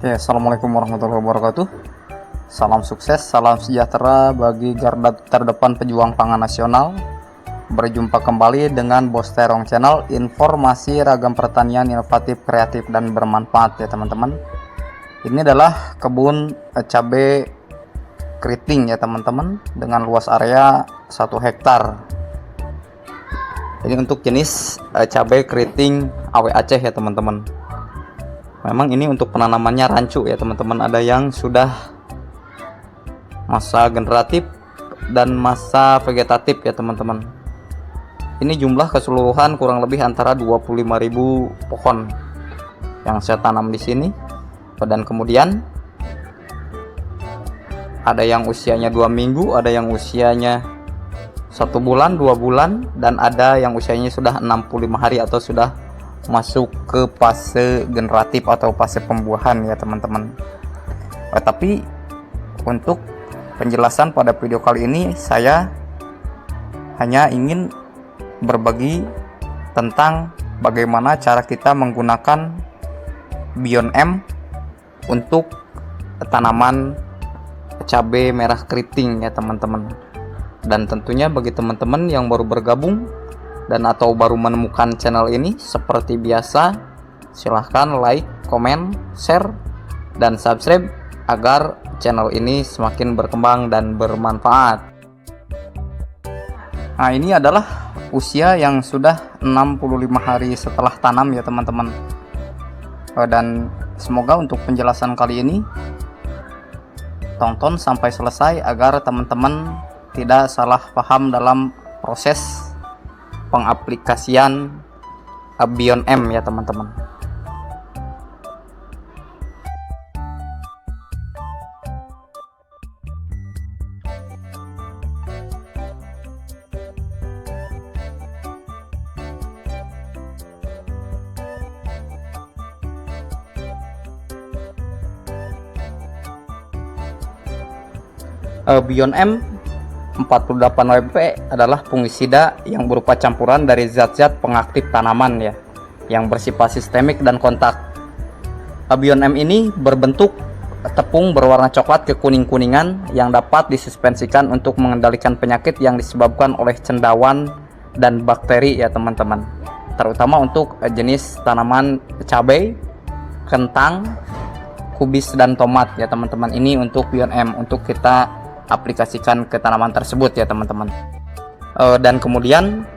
Oke, assalamualaikum warahmatullahi wabarakatuh. Salam sukses, salam sejahtera bagi garda terdepan pejuang pangan nasional. Berjumpa kembali dengan Bos Terong Channel, informasi ragam pertanian inovatif, kreatif, dan bermanfaat ya teman-teman. Ini adalah kebun cabai keriting ya teman-teman, dengan luas area 1 hektar. Ini untuk jenis cabai keriting AW Aceh ya teman-teman. Memang ini untuk penanamannya rancu ya teman-teman. Ada yang sudah masa generatif dan masa vegetatif ya teman-teman. Ini jumlah keseluruhan kurang lebih antara 25.000 pohon yang saya tanam di sini. Dan kemudian ada yang usianya 2 minggu, ada yang usianya 1 bulan, 2 bulan, dan ada yang usianya sudah 65 hari atau sudah masuk ke fase generatif atau fase pembuahan ya teman-teman. Tapi untuk penjelasan pada video kali ini saya hanya ingin berbagi tentang bagaimana cara kita menggunakan Beyond M untuk tanaman cabai merah keriting ya teman-teman. Dan tentunya bagi teman-teman yang baru bergabung dan atau baru menemukan channel ini, seperti biasa silahkan like, komen, share, dan subscribe agar channel ini semakin berkembang dan bermanfaat. Nah, ini adalah usia yang sudah 65 hari setelah tanam ya teman-teman. Dan semoga untuk penjelasan kali ini tonton sampai selesai agar teman-teman tidak salah paham dalam proses pengaplikasian Beyond M ya teman-teman. Beyond M 48WP adalah fungisida yang berupa campuran dari zat-zat pengaktif tanaman ya, yang bersifat sistemik dan kontak. Beyond M ini berbentuk tepung berwarna coklat kekuning-kuningan yang dapat disuspensikan untuk mengendalikan penyakit yang disebabkan oleh cendawan dan bakteri ya teman-teman. Terutama untuk jenis tanaman cabai, kentang, kubis, dan tomat ya teman-teman. Ini untuk Beyond M untuk kita aplikasikan ke tanaman tersebut ya teman-teman. Dan kemudian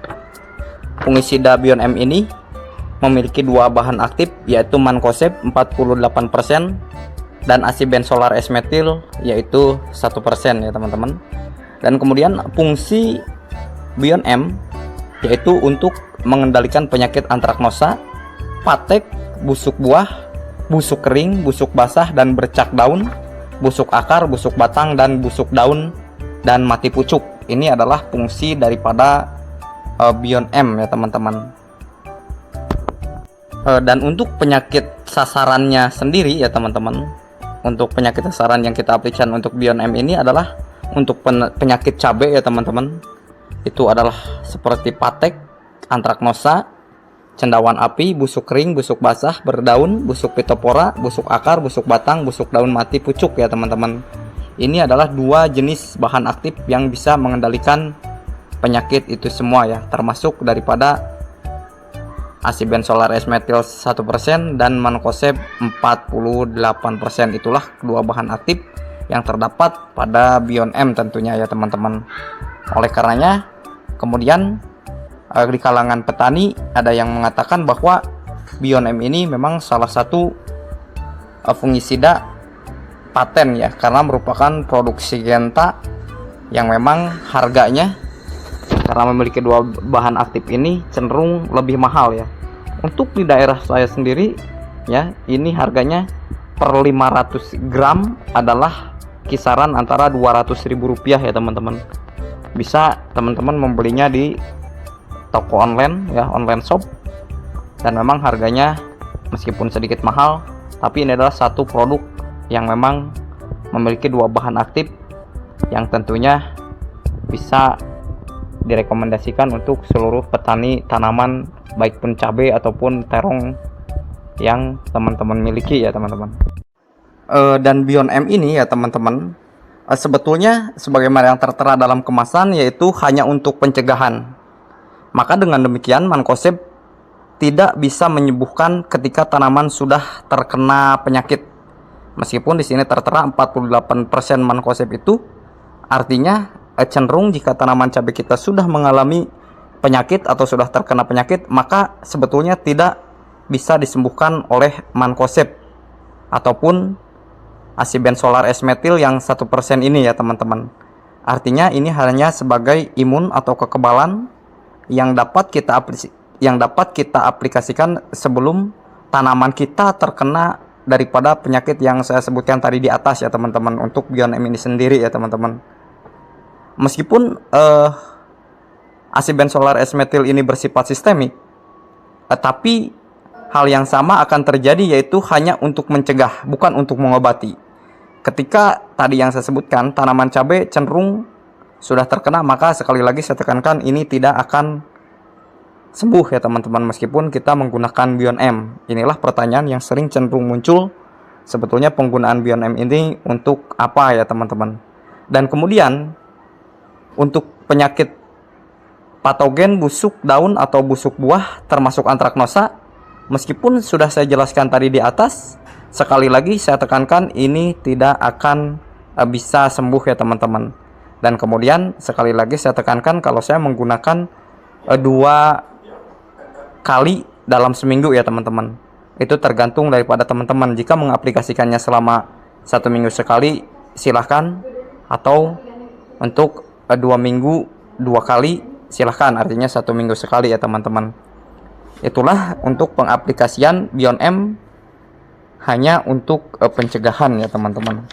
fungisida Beyond M ini memiliki 2 bahan aktif, yaitu mancozeb 48% dan asibenzolar S-metil yaitu 1% ya teman-teman. Dan kemudian fungsi Beyond M yaitu untuk mengendalikan penyakit antraknosa, patek, busuk buah, busuk kering, busuk basah dan bercak daun, busuk akar, busuk batang, dan busuk daun dan mati pucuk. Ini adalah fungsi daripada Beyond M ya teman-teman. Dan untuk penyakit sasarannya sendiri ya teman-teman, untuk penyakit sasaran yang kita aplikasikan untuk Beyond M ini adalah untuk penyakit cabai ya teman-teman. Itu adalah seperti patek, antraknosa, cendawan api, busuk kering, busuk basah, berdaun, busuk pitopora, busuk akar, busuk batang, busuk daun mati pucuk ya teman-teman. Ini adalah 2 jenis bahan aktif yang bisa mengendalikan penyakit itu semua ya, termasuk daripada asibenzolar S-metil 1% dan mancozeb 48%. Itulah 2 bahan aktif yang terdapat pada Beyond M tentunya ya teman-teman. Oleh karenanya kemudian di kalangan petani ada yang mengatakan bahwa Beyond M ini memang salah satu fungisida paten ya, karena merupakan produk Syngenta yang memang harganya karena memiliki 2 bahan aktif ini cenderung lebih mahal ya. Untuk di daerah saya sendiri ya, ini harganya per 500 gram adalah kisaran antara Rp200.000 ya teman-teman. Bisa teman-teman membelinya di toko online ya, online shop, dan memang harganya meskipun sedikit mahal, tapi ini adalah satu produk yang memang memiliki 2 bahan aktif yang tentunya bisa direkomendasikan untuk seluruh petani tanaman baik pun cabai ataupun terong yang teman-teman miliki ya teman-teman. Dan Beyond M ini ya teman-teman, sebetulnya sebagaimana yang tertera dalam kemasan yaitu hanya untuk pencegahan. Maka dengan demikian Mancozeb tidak bisa menyembuhkan ketika tanaman sudah terkena penyakit. Meskipun di sini tertera 48% Mancozeb itu artinya cenderung jika tanaman cabai kita sudah mengalami penyakit atau sudah terkena penyakit, maka sebetulnya tidak bisa disembuhkan oleh Mancozeb ataupun Asibenzolar S-metil yang 1% ini ya teman-teman. Artinya ini hanya sebagai imun atau kekebalan yang dapat kita aplikasikan sebelum tanaman kita terkena daripada penyakit yang saya sebutkan tadi di atas ya teman-teman, untuk Beyond M ini sendiri ya teman-teman. Meskipun Asibenzolar S-metil ini bersifat sistemik, tapi hal yang sama akan terjadi, yaitu hanya untuk mencegah, bukan untuk mengobati. Ketika tadi yang saya sebutkan tanaman cabai cenderung sudah terkena, maka sekali lagi saya tekankan ini tidak akan sembuh ya teman-teman, meskipun kita menggunakan Beyond M. Inilah pertanyaan yang sering cenderung muncul, sebetulnya penggunaan Beyond M ini untuk apa ya teman-teman. Dan kemudian untuk penyakit patogen busuk daun atau busuk buah termasuk antraknosa, meskipun sudah saya jelaskan tadi di atas, sekali lagi saya tekankan ini tidak akan bisa sembuh ya teman-teman. Dan kemudian sekali lagi saya tekankan kalau saya menggunakan 2 kali dalam seminggu ya teman-teman. Itu tergantung daripada teman-teman. Jika mengaplikasikannya selama 1 minggu sekali silahkan, atau untuk 2 minggu 2 kali silahkan, artinya 1 minggu sekali ya teman-teman. Itulah untuk pengaplikasian Beyond M hanya untuk pencegahan ya teman-teman.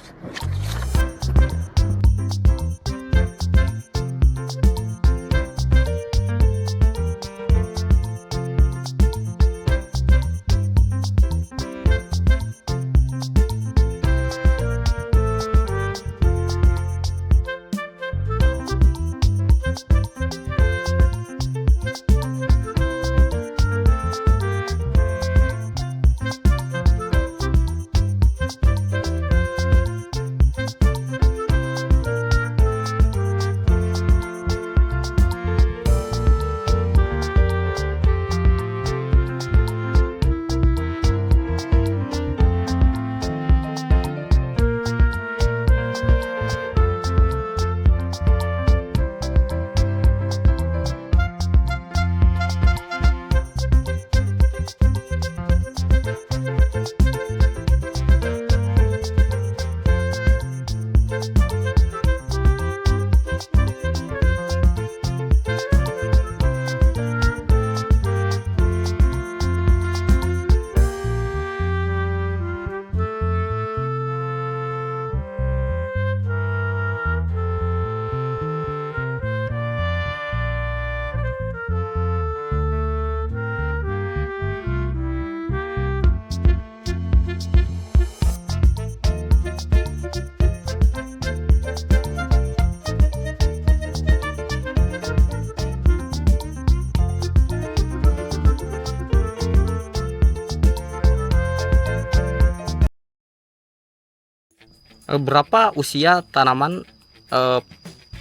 Berapa usia tanaman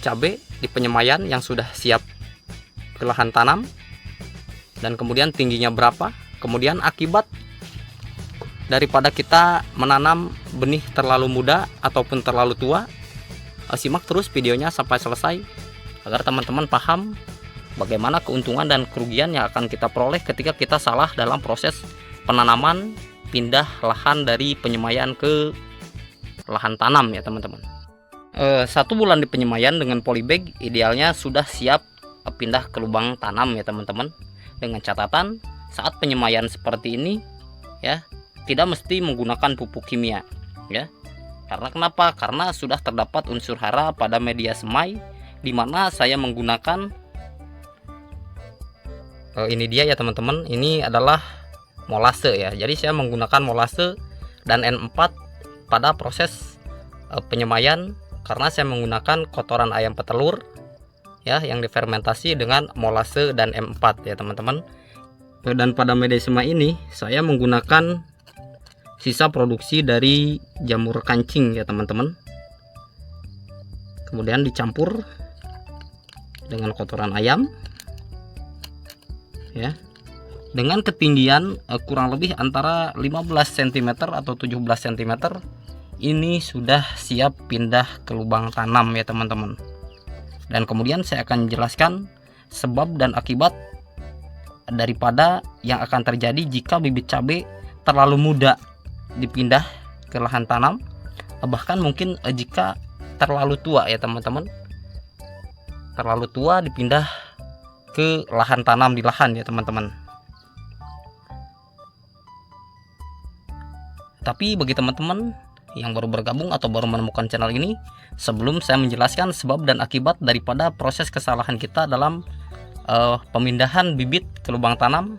cabai di penyemaian yang sudah siap ke lahan tanam, dan kemudian tingginya berapa, kemudian akibat daripada kita menanam benih terlalu muda ataupun terlalu tua. Simak terus videonya sampai selesai agar teman-teman paham bagaimana keuntungan dan kerugian yang akan kita peroleh ketika kita salah dalam proses penanaman pindah lahan dari penyemaian ke lahan tanam ya teman-teman. 1 bulan di penyemaian dengan polybag idealnya sudah siap pindah ke lubang tanam ya teman-teman, dengan catatan saat penyemaian seperti ini ya tidak mesti menggunakan pupuk kimia ya. Karena kenapa? Karena sudah terdapat unsur hara pada media semai, di mana saya menggunakan ini dia ya teman-teman, ini adalah molase ya. Jadi saya menggunakan molase dan N4 pada proses penyemaian, karena saya menggunakan kotoran ayam petelur ya yang difermentasi dengan molase dan M4 ya teman-teman. Dan pada media semai ini saya menggunakan sisa produksi dari jamur kancing ya teman-teman. Kemudian dicampur dengan kotoran ayam ya, dengan ketinggian kurang lebih antara 15 cm atau 17 cm. Ini sudah siap pindah ke lubang tanam ya teman-teman. Dan kemudian saya akan jelaskan sebab dan akibat daripada yang akan terjadi jika bibit cabai terlalu muda dipindah ke lahan tanam, bahkan mungkin jika terlalu tua ya teman-teman, terlalu tua dipindah ke lahan tanam di lahan ya teman-teman. Tapi bagi teman-teman yang baru bergabung atau baru menemukan channel ini, sebelum saya menjelaskan sebab dan akibat daripada proses kesalahan kita dalam pemindahan bibit ke lubang tanam,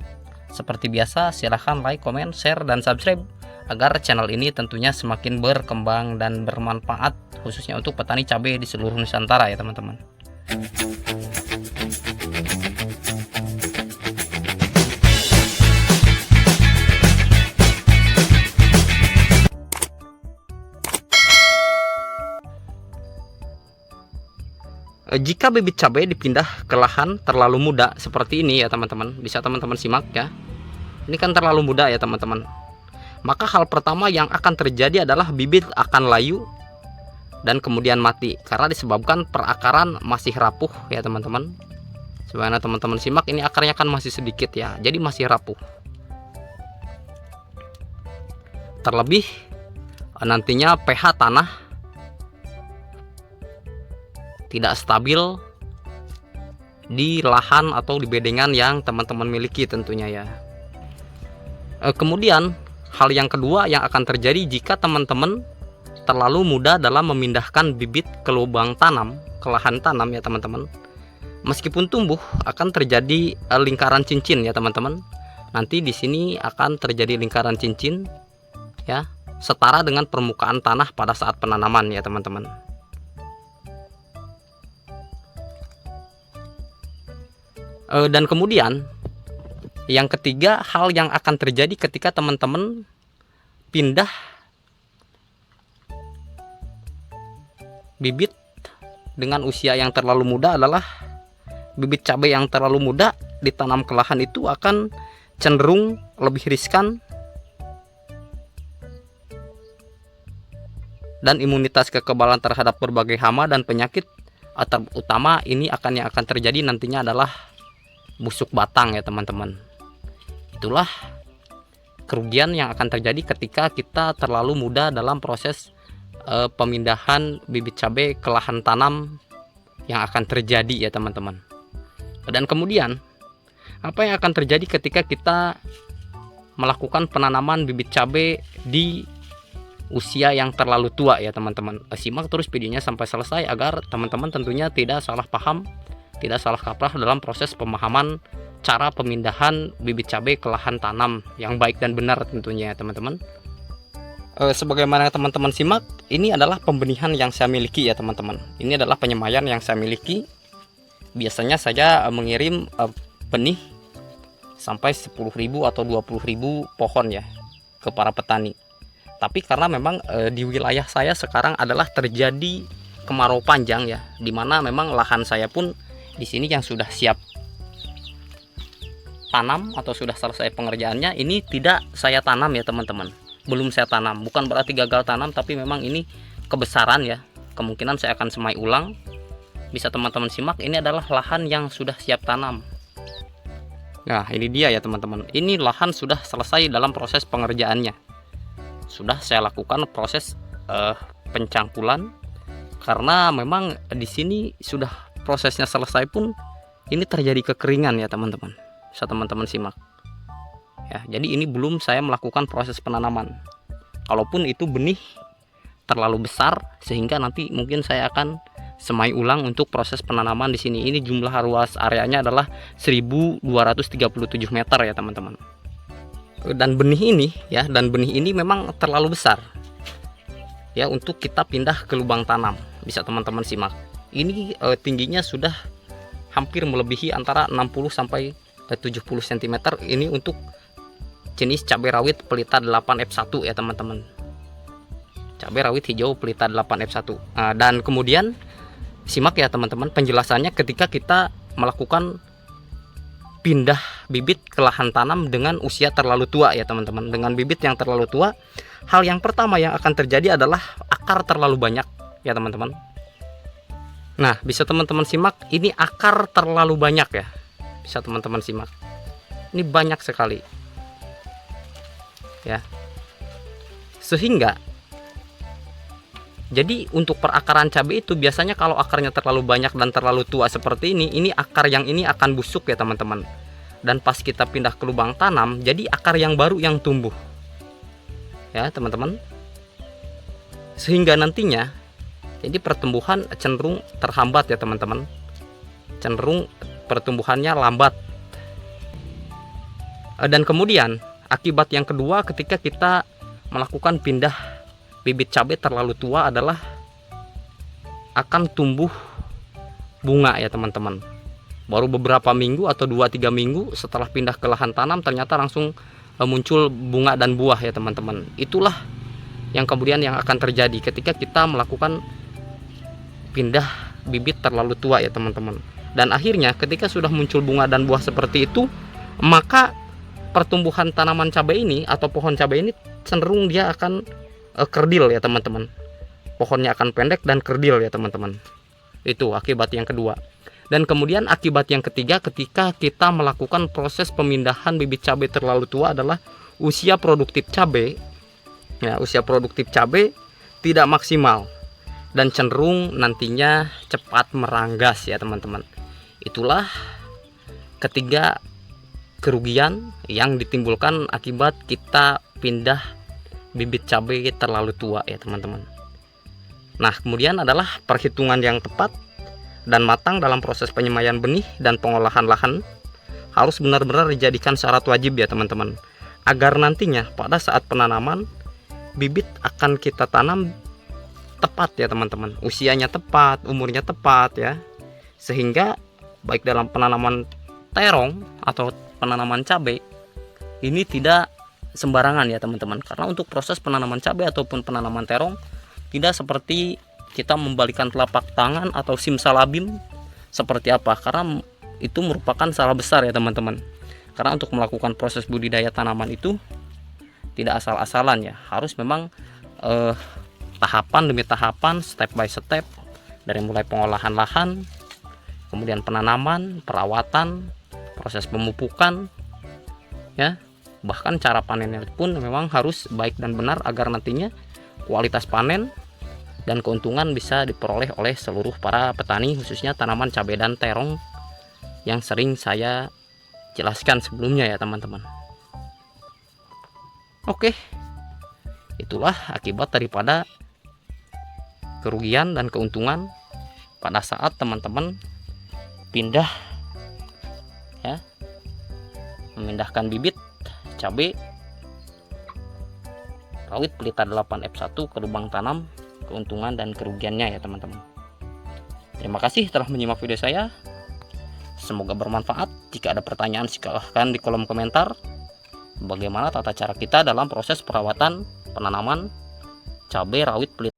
seperti biasa silahkan like, comment, share, dan subscribe agar channel ini tentunya semakin berkembang dan bermanfaat khususnya untuk petani cabai di seluruh Nusantara ya teman-teman. Jika bibit cabai dipindah ke lahan terlalu muda seperti ini ya teman-teman, bisa teman-teman simak ya. Ini kan terlalu muda ya teman-teman. Maka hal pertama yang akan terjadi adalah bibit akan layu dan kemudian mati karena disebabkan perakaran masih rapuh ya teman-teman. Sebagaimana teman-teman simak, ini akarnya kan masih sedikit ya, jadi masih rapuh. Terlebih nantinya pH tanah tidak stabil di lahan atau di bedengan yang teman-teman miliki tentunya ya. Kemudian hal yang kedua yang akan terjadi jika teman-teman terlalu mudah dalam memindahkan bibit ke lubang tanam, ke lahan tanam ya teman-teman. Meskipun tumbuh akan terjadi lingkaran cincin ya teman-teman. Nanti di sini akan terjadi lingkaran cincin ya, setara dengan permukaan tanah pada saat penanaman ya teman-teman. Dan kemudian yang ketiga, hal yang akan terjadi ketika teman-teman pindah bibit dengan usia yang terlalu muda adalah bibit cabai yang terlalu muda ditanam ke lahan itu akan cenderung lebih riskan dan imunitas kekebalan terhadap berbagai hama dan penyakit terutama ini yang akan terjadi nantinya adalah busuk batang ya teman-teman. Itulah kerugian yang akan terjadi ketika kita terlalu mudah dalam proses pemindahan bibit cabai ke lahan tanam yang akan terjadi ya teman-teman. Dan kemudian apa yang akan terjadi ketika kita melakukan penanaman bibit cabai di usia yang terlalu tua ya teman-teman. Simak terus videonya sampai selesai agar teman-teman tentunya tidak salah paham, tidak salah kaprah dalam proses pemahaman cara pemindahan bibit cabai ke lahan tanam yang baik dan benar tentunya ya teman-teman. Sebagaimana teman-teman simak, ini adalah pembenihan yang saya miliki ya teman-teman. Ini adalah penyemaian yang saya miliki. Biasanya saya mengirim benih sampai 10.000 atau 20.000 pohon ya ke para petani. Tapi karena memang di wilayah saya sekarang adalah terjadi kemarau panjang ya, dimana memang lahan saya pun di sini yang sudah siap tanam atau sudah selesai pengerjaannya, ini tidak saya tanam ya teman-teman. Belum saya tanam, bukan berarti gagal tanam, tapi memang ini kebesaran ya, kemungkinan saya akan semai ulang. Bisa teman-teman simak, ini adalah lahan yang sudah siap tanam. Nah ini dia ya teman-teman, ini lahan sudah selesai dalam proses pengerjaannya. Sudah saya lakukan proses pencangkulan, karena memang di sini sudah prosesnya selesai pun ini terjadi kekeringan ya teman-teman. Bisa teman-teman simak ya, jadi ini belum saya melakukan proses penanaman. Kalaupun itu benih terlalu besar sehingga nanti mungkin saya akan semai ulang untuk proses penanaman di sini. Ini jumlah luas areanya adalah 1237 meter ya teman-teman. Dan benih ini memang terlalu besar ya untuk kita pindah ke lubang tanam. Bisa teman-teman simak. Ini tingginya sudah hampir melebihi antara 60 sampai 70 cm. Ini untuk jenis cabai rawit pelita 8F1 ya teman-teman. Cabai rawit hijau pelita 8F1. Dan kemudian simak ya teman-teman penjelasannya ketika kita melakukan pindah bibit ke lahan tanam dengan usia terlalu tua ya teman-teman. Dengan bibit yang terlalu tua, hal yang pertama yang akan terjadi adalah akar terlalu banyak ya teman-teman. Nah, bisa teman-teman simak, ini akar terlalu banyak ya. Bisa teman-teman simak. Ini banyak sekali. Ya. Sehingga jadi untuk perakaran cabai itu biasanya kalau akarnya terlalu banyak dan terlalu tua seperti ini akar yang ini akan busuk ya teman-teman. Dan pas kita pindah ke lubang tanam, jadi akar yang baru yang tumbuh. Ya teman-teman. Sehingga nantinya jadi pertumbuhan cenderung terhambat ya teman-teman. Cenderung pertumbuhannya lambat. Dan kemudian akibat yang kedua ketika kita melakukan pindah bibit cabai terlalu tua adalah akan tumbuh bunga ya teman-teman. Baru beberapa minggu atau 2-3 minggu setelah pindah ke lahan tanam ternyata langsung muncul bunga dan buah ya teman-teman. Itulah yang kemudian yang akan terjadi ketika kita melakukan pindah bibit terlalu tua ya teman-teman. Dan akhirnya ketika sudah muncul bunga dan buah seperti itu, maka pertumbuhan tanaman cabai ini atau pohon cabai ini cenderung dia akan kerdil ya teman-teman. Pohonnya akan pendek dan kerdil ya teman-teman. Itu akibat yang kedua. Dan kemudian akibat yang ketiga ketika kita melakukan proses pemindahan bibit cabai terlalu tua adalah usia produktif cabai. Ya, usia produktif cabai tidak maksimal dan cenderung nantinya cepat meranggas ya teman-teman. Itulah ketiga kerugian yang ditimbulkan akibat kita pindah bibit cabai terlalu tua ya teman-teman. Nah, kemudian adalah perhitungan yang tepat dan matang dalam proses penyemaian benih dan pengolahan lahan harus benar-benar dijadikan syarat wajib ya teman-teman, agar nantinya pada saat penanaman bibit akan kita tanam tepat ya teman-teman, usianya tepat, umurnya tepat ya, sehingga baik dalam penanaman terong atau penanaman cabai ini tidak sembarangan ya teman-teman. Karena untuk proses penanaman cabai ataupun penanaman terong tidak seperti kita membalikan telapak tangan atau simsalabim seperti apa, karena itu merupakan salah besar ya teman-teman. Karena untuk melakukan proses budidaya tanaman itu tidak asal-asalan ya, harus memang tahapan demi tahapan, step by step, dari mulai pengolahan lahan, kemudian penanaman, perawatan, proses pemupukan ya, bahkan cara panennya pun memang harus baik dan benar agar nantinya kualitas panen dan keuntungan bisa diperoleh oleh seluruh para petani, khususnya tanaman cabai dan terong yang sering saya jelaskan sebelumnya ya teman-teman. Oke, itulah akibat daripada kerugian dan keuntungan pada saat teman-teman pindah ya, memindahkan bibit cabai rawit pelita 8F1 ke lubang tanam, keuntungan dan kerugiannya ya teman-teman. Terima kasih telah menyimak video saya, semoga bermanfaat. Jika ada pertanyaan silahkan di kolom komentar. Bagaimana tata cara kita dalam proses perawatan penanaman cabai rawit pelita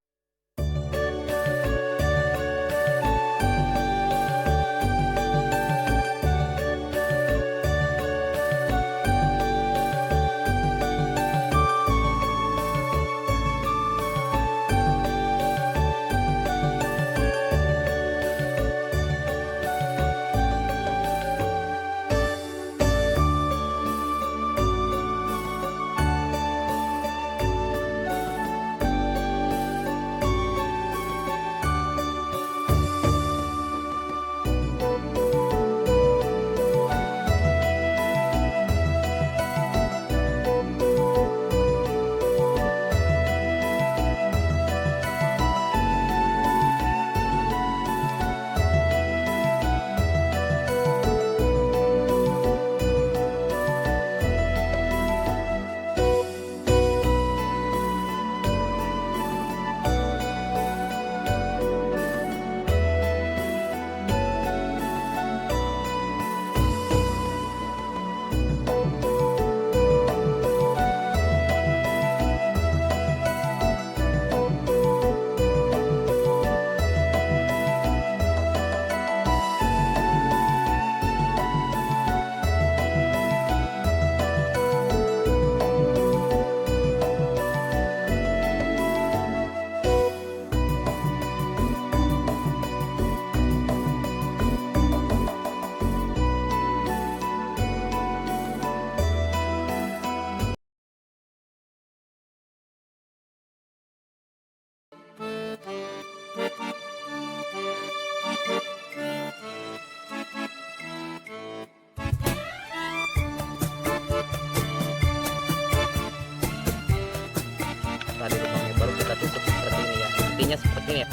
Tadi lubangnya baru kita tutup seperti ini ya, intinya seperti ini ya.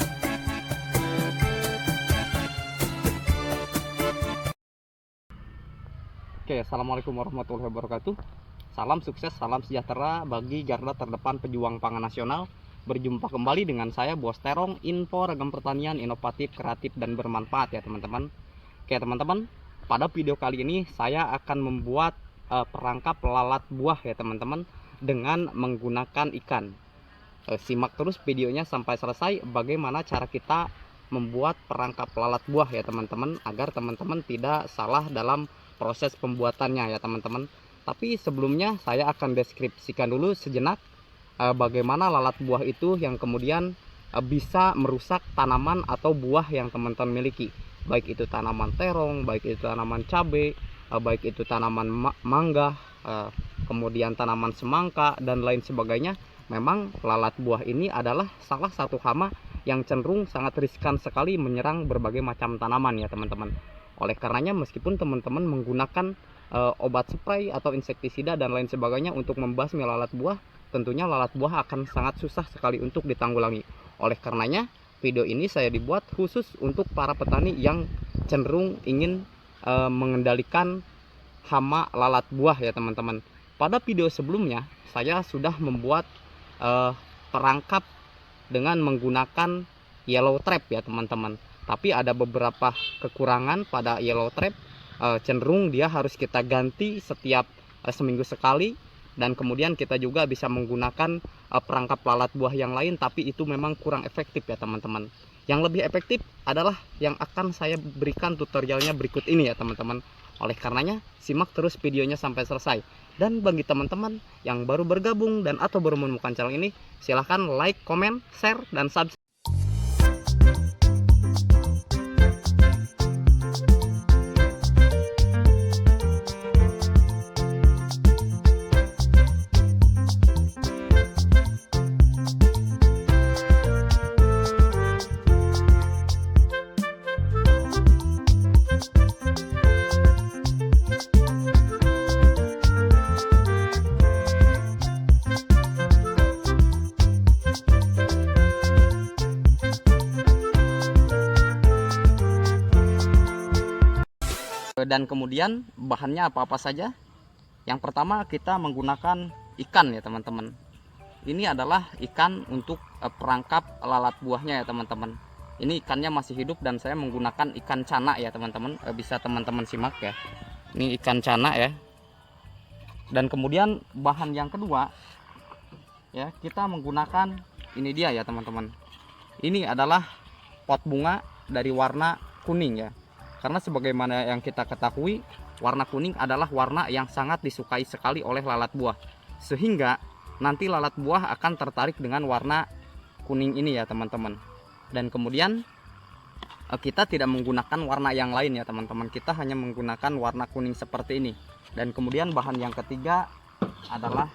Oke, assalamualaikum warahmatullahi wabarakatuh. Salam sukses, salam sejahtera bagi garda terdepan pejuang pangan nasional. Berjumpa kembali dengan saya Bos Terong, info ragam pertanian inovatif, kreatif, dan bermanfaat ya teman-teman. Oke teman-teman, pada video kali ini saya akan membuat perangkap lalat buah ya teman-teman, dengan menggunakan ikan. Simak terus videonya sampai selesai bagaimana cara kita membuat perangkap lalat buah ya teman-teman, agar teman-teman tidak salah dalam proses pembuatannya ya teman-teman. Tapi sebelumnya saya akan deskripsikan dulu sejenak bagaimana lalat buah itu yang kemudian bisa merusak tanaman atau buah yang teman-teman miliki, baik itu tanaman terong, baik itu tanaman cabai, baik itu tanaman mangga, kemudian tanaman semangka dan lain sebagainya. Memang lalat buah ini adalah salah satu hama yang cenderung sangat riskan sekali menyerang berbagai macam tanaman ya teman-teman. Oleh karenanya meskipun teman-teman menggunakan obat spray atau insektisida dan lain sebagainya untuk membasmi lalat buah, tentunya lalat buah akan sangat susah sekali untuk ditanggulangi. Oleh karenanya video ini saya dibuat khusus untuk para petani yang cenderung ingin mengendalikan hama lalat buah ya teman-teman. Pada video sebelumnya saya sudah membuat perangkap dengan menggunakan yellow trap ya teman-teman. Tapi ada beberapa kekurangan pada yellow trap, cenderung dia harus kita ganti setiap seminggu sekali, dan kemudian kita juga bisa menggunakan perangkap lalat buah yang lain, tapi itu memang kurang efektif ya teman-teman. Yang lebih efektif adalah yang akan saya berikan tutorialnya berikut ini ya teman-teman. Oleh karenanya simak terus videonya sampai selesai. Dan bagi teman-teman yang baru bergabung dan atau baru menemukan channel ini, silahkan like, comment, share, dan subscribe. Dan kemudian bahannya apa-apa saja. Yang pertama kita menggunakan ikan ya teman-teman. Ini adalah ikan untuk perangkap lalat buahnya ya teman-teman. Ini ikannya masih hidup dan saya menggunakan ikan cana ya teman-teman. Bisa teman-teman simak ya. Ini ikan cana ya. Dan kemudian bahan yang kedua ya, kita menggunakan ini dia ya teman-teman. Ini adalah pot bunga dari warna kuning ya. Karena sebagaimana yang kita ketahui, warna kuning adalah warna yang sangat disukai sekali oleh lalat buah. Sehingga nanti lalat buah akan tertarik dengan warna kuning ini ya teman-teman. Dan kemudian kita tidak menggunakan warna yang lain ya teman-teman. Kita hanya menggunakan warna kuning seperti ini. Dan kemudian bahan yang ketiga adalah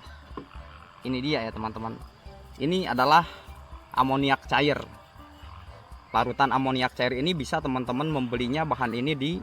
ini dia ya teman-teman. Ini adalah amoniak cair. Larutan amoniak cair ini bisa teman-teman membelinya bahan ini di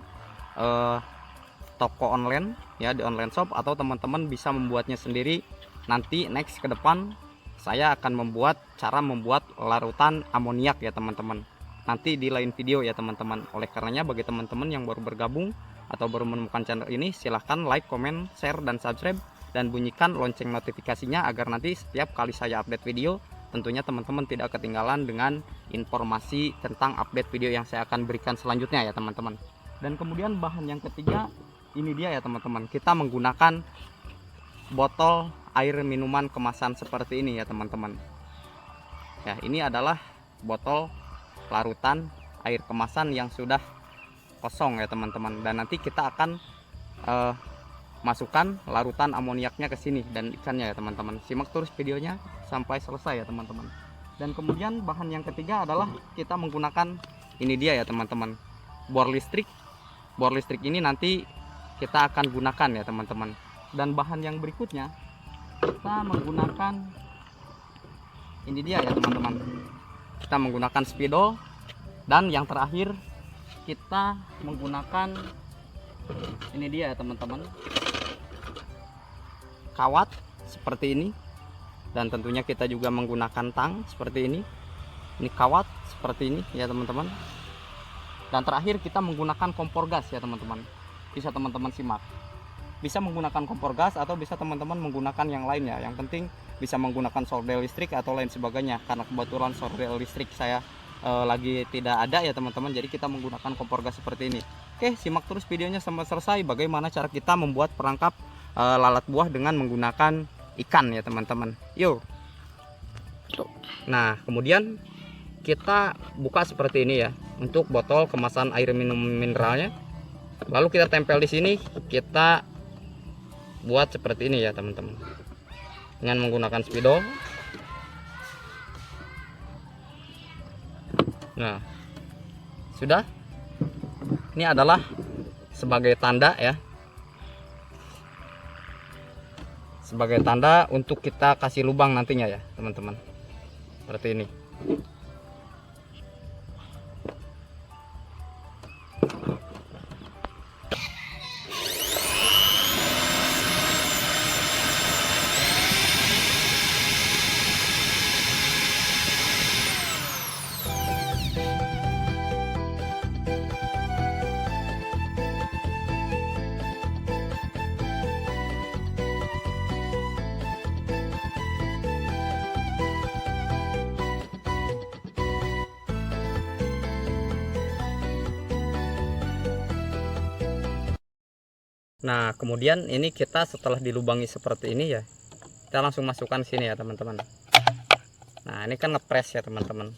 toko online ya, di online shop, atau teman-teman bisa membuatnya sendiri. Nanti next ke depan saya akan membuat cara membuat larutan amoniak ya teman-teman. Nanti di lain video ya teman-teman. Oleh karenanya bagi teman-teman yang baru bergabung atau baru menemukan channel ini, silahkan like, comment, share, dan subscribe, dan bunyikan lonceng notifikasinya agar nanti setiap kali saya update video, tentunya teman-teman tidak ketinggalan dengan informasi tentang update video yang saya akan berikan selanjutnya ya teman-teman. Dan kemudian bahan yang ketiga ini dia ya teman-teman. Kita menggunakan botol air minuman kemasan seperti ini ya teman-teman. Ya, ini adalah botol larutan air kemasan yang sudah kosong ya teman-teman. Dan nanti kita akan masukkan larutan amoniaknya ke sini dan ikannya ya teman-teman. Simak terus videonya sampai selesai ya teman-teman. Dan kemudian bahan yang ketiga adalah kita menggunakan ini dia ya teman-teman, bor listrik. Bor listrik ini nanti kita akan gunakan ya teman-teman. Dan bahan yang berikutnya kita menggunakan ini dia ya teman-teman. kita menggunakan spidol, dan yang terakhir kita menggunakan ini dia ya teman-teman, kawat seperti ini, dan tentunya kita juga menggunakan tang seperti ini kawat seperti ini ya teman-teman. Dan terakhir kita menggunakan kompor gas ya teman-teman. Bisa teman-teman simak, bisa menggunakan kompor gas atau bisa teman-teman menggunakan yang lainnya. Yang penting bisa menggunakan sordel listrik atau lain sebagainya, karena kebetulan sordel listrik saya lagi tidak ada ya teman-teman, jadi kita menggunakan kompor gas seperti ini. Oke, simak terus videonya sampai selesai bagaimana cara kita membuat perangkap lalat buah dengan menggunakan ikan ya teman-teman. Yuk. Nah, kemudian kita buka seperti ini ya untuk botol kemasan air minum mineralnya. Lalu kita tempel di sini, kita buat seperti ini ya teman-teman, dengan menggunakan spidol. Nah, sudah. Ini adalah sebagai tanda ya, sebagai tanda untuk kita kasih lubang nantinya ya teman-teman, seperti ini. Nah, kemudian ini kita setelah dilubangi seperti ini ya, kita langsung masukkan sini ya teman-teman. Nah, ini kan ngepres ya teman-teman.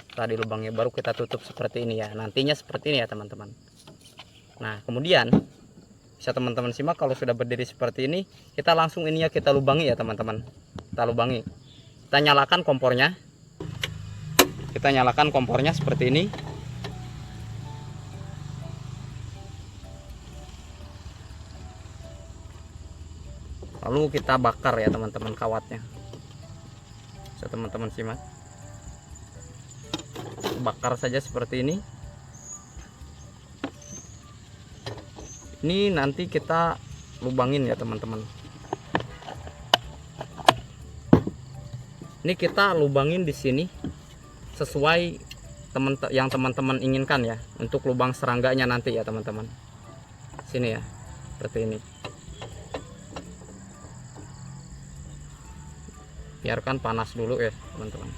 Setelah dilubangi baru kita tutup seperti ini ya. Nantinya seperti ini ya teman-teman. Nah, kemudian bisa teman-teman simak, kalau sudah berdiri seperti ini, kita langsung ini ya kita lubangi ya teman-teman. Kita lubangi. Kita nyalakan kompornya. Kita nyalakan kompornya seperti ini. Lalu kita bakar ya teman-teman kawatnya. Bisa teman-teman simak. Bakar saja seperti ini. Ini nanti kita lubangin ya teman-teman. Ini kita lubangin di sini sesuai yang teman-teman inginkan ya, untuk lubang serangganya nanti ya teman-teman. Sini ya, seperti ini. Biarkan panas dulu ya teman-teman.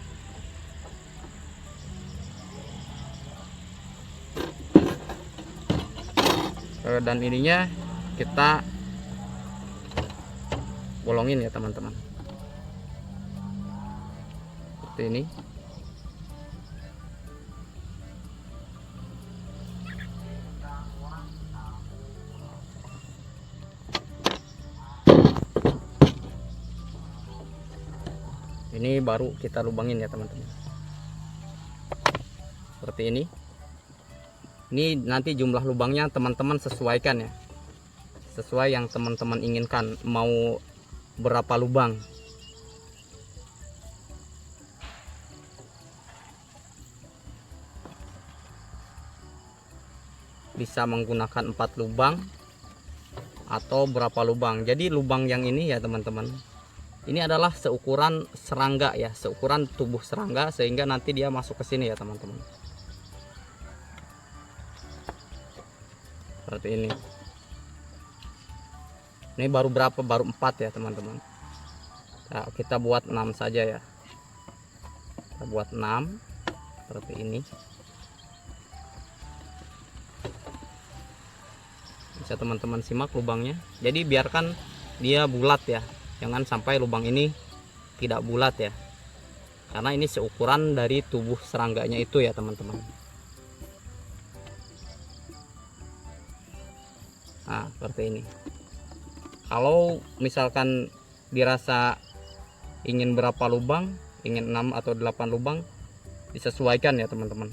Dan ininya kita bolongin ya teman-teman, seperti ini. Ini baru kita lubangin ya teman-teman, seperti ini. Ini nanti jumlah lubangnya teman-teman sesuaikan ya, sesuai yang teman-teman inginkan, mau berapa lubang. Bisa menggunakan 4 lubang atau berapa lubang. Jadi lubang yang ini ya teman-teman, ini adalah seukuran serangga ya, seukuran tubuh serangga, sehingga nanti dia masuk ke sini ya teman-teman. Seperti ini. Ini baru berapa? Baru 4 ya teman-teman. Nah, kita buat 6 saja ya. Kita buat 6 seperti ini. Bisa teman-teman simak lubangnya. Jadi biarkan dia bulat ya, jangan sampai lubang ini tidak bulat ya, karena ini seukuran dari tubuh serangganya itu ya teman-teman. Nah, seperti ini. Kalau misalkan dirasa ingin berapa lubang, ingin 6 atau 8 lubang, disesuaikan ya teman-teman.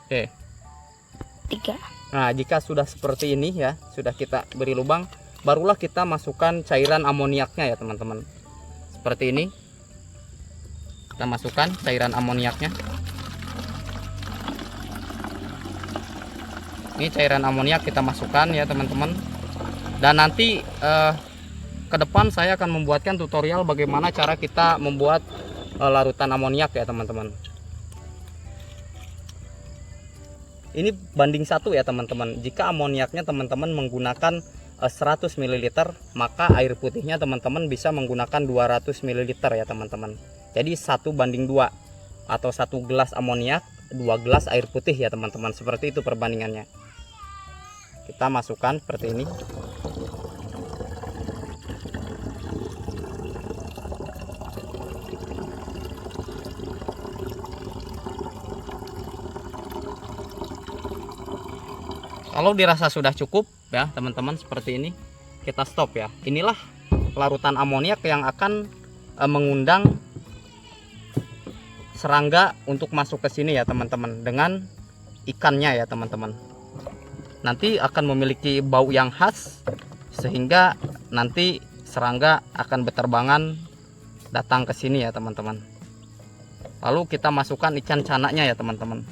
Oke. 3. Nah, jika sudah seperti ini ya, sudah kita beri lubang, barulah kita masukkan cairan amoniaknya ya teman-teman. Seperti ini. Kita masukkan cairan amoniaknya. Ini cairan amoniak kita masukkan ya teman-teman. Dan nanti ke depan saya akan membuatkan tutorial bagaimana cara kita membuat larutan amoniak ya teman-teman. Ini banding 1 ya teman-teman. Jika amoniaknya teman-teman menggunakan 100 ml, maka air putihnya teman-teman bisa menggunakan 200 ml ya teman-teman. Jadi 1:2, atau 1 gelas amoniak 2 gelas air putih ya teman-teman. Seperti itu perbandingannya. Kita masukkan seperti ini. Kalau dirasa sudah cukup ya teman-teman, seperti ini, kita stop ya. Inilah larutan amoniak yang akan mengundang serangga untuk masuk ke sini ya teman-teman, dengan ikannya ya teman-teman. Nanti akan memiliki bau yang khas, sehingga nanti serangga akan berterbangan datang ke sini ya teman-teman. Lalu kita masukkan ikan canaknya ya teman-teman.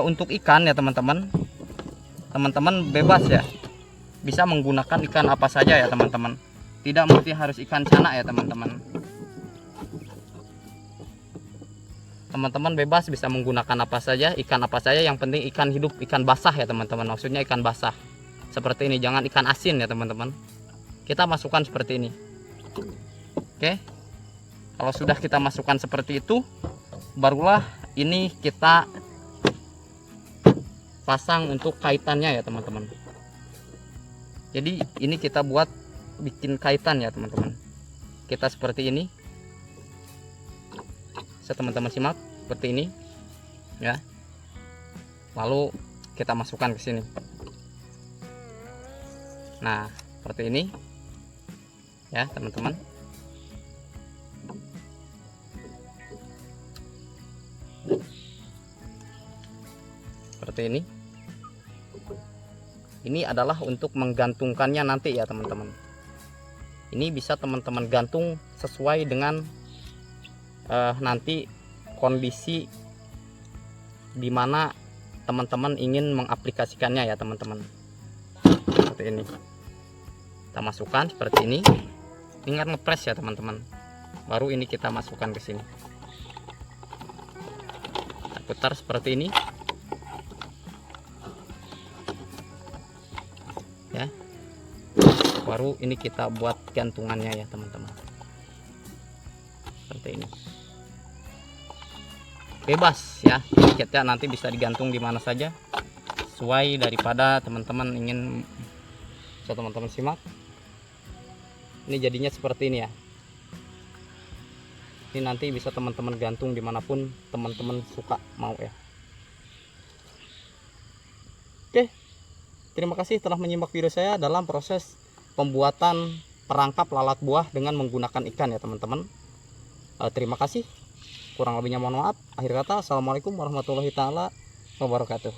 Untuk ikan ya teman-teman, teman-teman bebas ya, bisa menggunakan ikan apa saja ya teman-teman. Tidak mesti harus ikan canak ya teman-teman. Teman-teman bebas bisa menggunakan apa saja, ikan apa saja, yang penting ikan hidup, ikan basah ya teman-teman. Maksudnya ikan basah seperti ini, jangan ikan asin ya teman-teman. Kita masukkan seperti ini. Oke, kalau sudah kita masukkan seperti itu, barulah ini kita pasang untuk kaitannya ya teman-teman. Jadi ini kita buat bikin kaitan ya teman-teman. Kita seperti ini. Bisa teman-teman simak seperti ini ya. Lalu kita masukkan ke sini. Nah, seperti ini ya teman-teman. Seperti ini. Ini adalah untuk menggantungkannya nanti ya teman-teman. Ini bisa teman-teman gantung sesuai dengan nanti kondisi dimana teman-teman ingin mengaplikasikannya ya teman-teman. Seperti ini. Kita masukkan seperti ini. Ingat ngepres ya teman-teman. Baru ini kita masukkan ke sini. Kita putar seperti ini. Ya. Baru ini kita buat gantungannya ya teman-teman. Seperti ini. Bebas ya, tiketnya nanti bisa digantung di mana saja sesuai daripada teman-teman ingin. Bisa teman-teman simak. Ini jadinya seperti ini ya. Ini nanti bisa teman-teman gantung dimanapun teman-teman suka mau ya. Oke, terima kasih telah menyimak video saya dalam proses pembuatan perangkap lalat buah dengan menggunakan ikan ya teman-teman. Terima kasih. Kurang lebihnya mohon maaf. Akhir kata, assalamualaikum warahmatullahi taala wabarakatuh.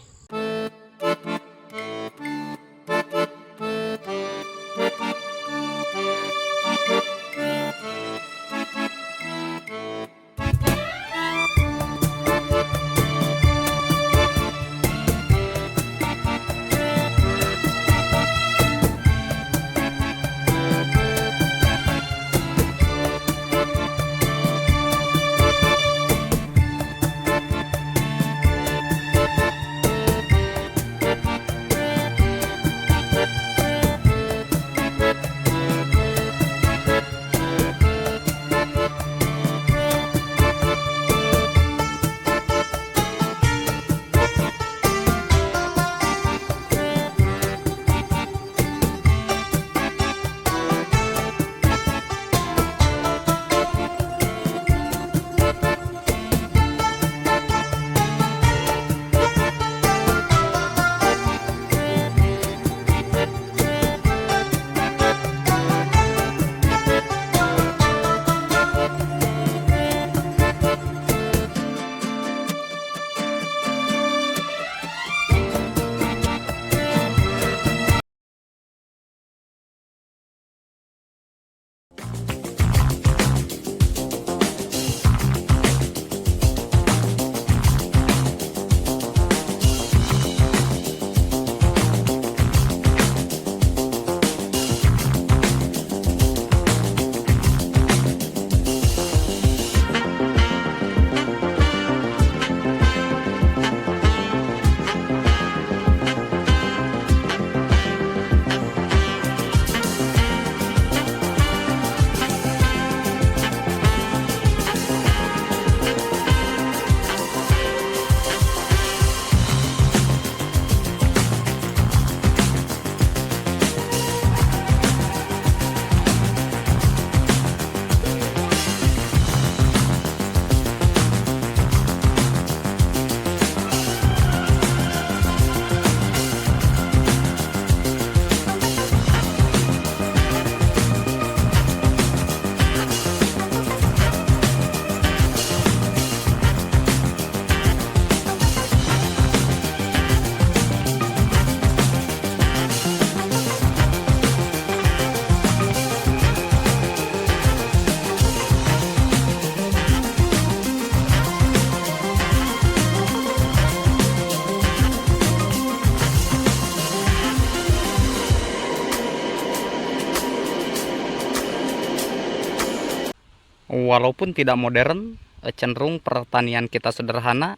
walaupun tidak modern, cenderung pertanian kita sederhana,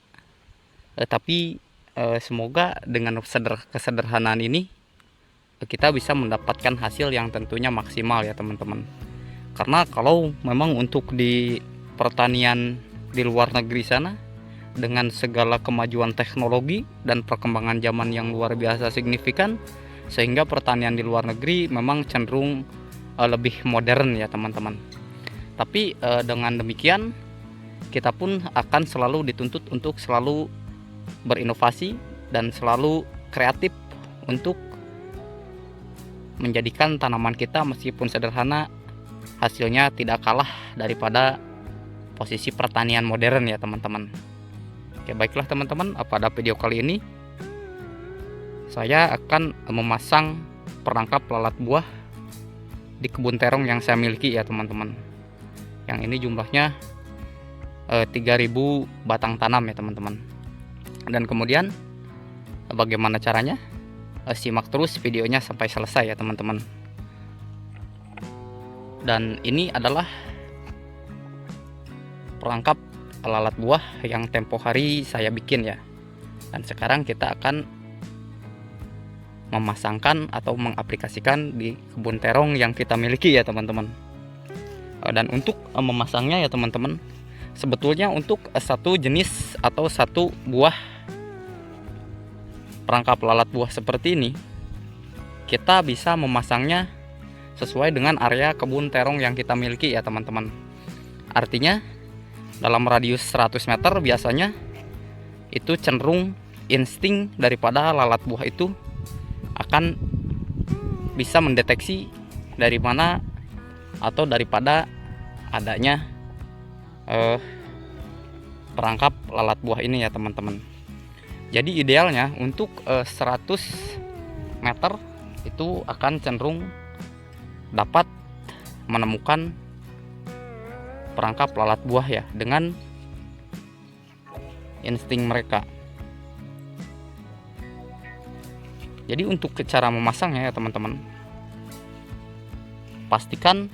tapi semoga dengan kesederhanaan ini kita bisa mendapatkan hasil yang tentunya maksimal ya teman-teman. Karena kalau memang untuk di pertanian di luar negeri sana, dengan segala kemajuan teknologi dan perkembangan zaman yang luar biasa signifikan, sehingga pertanian di luar negeri memang cenderung lebih modern ya teman-teman. Tapi dengan demikian kita pun akan selalu dituntut untuk selalu berinovasi dan selalu kreatif untuk menjadikan tanaman kita meskipun sederhana, hasilnya tidak kalah daripada posisi pertanian modern ya teman-teman. Oke, baiklah teman-teman, pada video kali ini saya akan memasang perangkap lalat buah di kebun terong yang saya miliki ya teman-teman. Yang ini jumlahnya 3000 batang tanam ya teman-teman. Dan kemudian bagaimana caranya? Simak terus videonya sampai selesai ya teman-teman. Dan ini adalah perangkap lalat buah yang tempo hari saya bikin ya. Dan sekarang kita akan memasangkan atau mengaplikasikan di kebun terong yang kita miliki ya teman-teman. Dan untuk memasangnya ya teman-teman, sebetulnya untuk satu jenis atau satu buah perangkap lalat buah seperti ini, kita bisa memasangnya sesuai dengan area kebun terong yang kita miliki ya teman-teman. Artinya dalam radius 100 meter biasanya itu cenderung insting daripada lalat buah itu akan bisa mendeteksi dari mana atau daripada adanya perangkap lalat buah ini ya teman-teman. Jadi idealnya untuk 100 meter itu akan cenderung dapat menemukan perangkap lalat buah ya dengan insting mereka. Jadi untuk cara memasangnya ya teman-teman, pastikan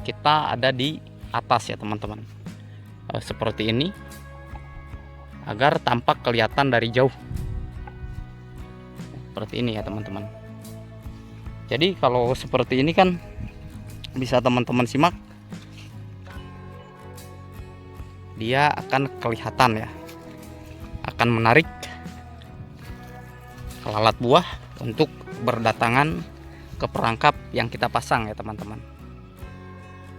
kita ada di atas ya teman-teman, seperti ini, agar tampak kelihatan dari jauh seperti ini ya teman-teman. Jadi kalau seperti ini kan bisa teman-teman simak, dia akan kelihatan ya, akan menarik lalat buah untuk berdatangan ke perangkap yang kita pasang ya teman-teman.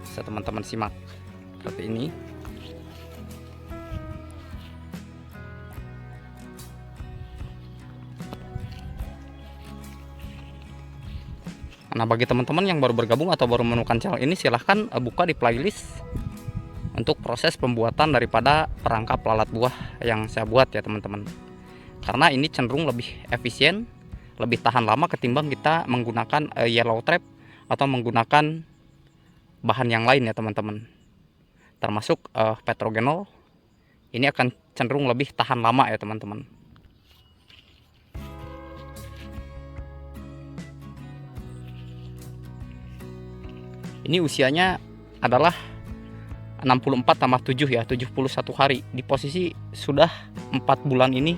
Bisa teman-teman simak seperti ini. Nah, bagi teman-teman yang baru bergabung atau baru menemukan channel ini, silahkan buka di playlist untuk proses pembuatan daripada perangkap lalat buah yang saya buat ya teman-teman. Karena ini cenderung lebih efisien, lebih tahan lama ketimbang kita menggunakan yellow trap atau menggunakan bahan yang lain ya teman-teman. Termasuk petrogenol, ini akan cenderung lebih tahan lama ya teman-teman. Ini usianya adalah 64 tambah 7 ya, 71 hari. Di posisi sudah 4 bulan ini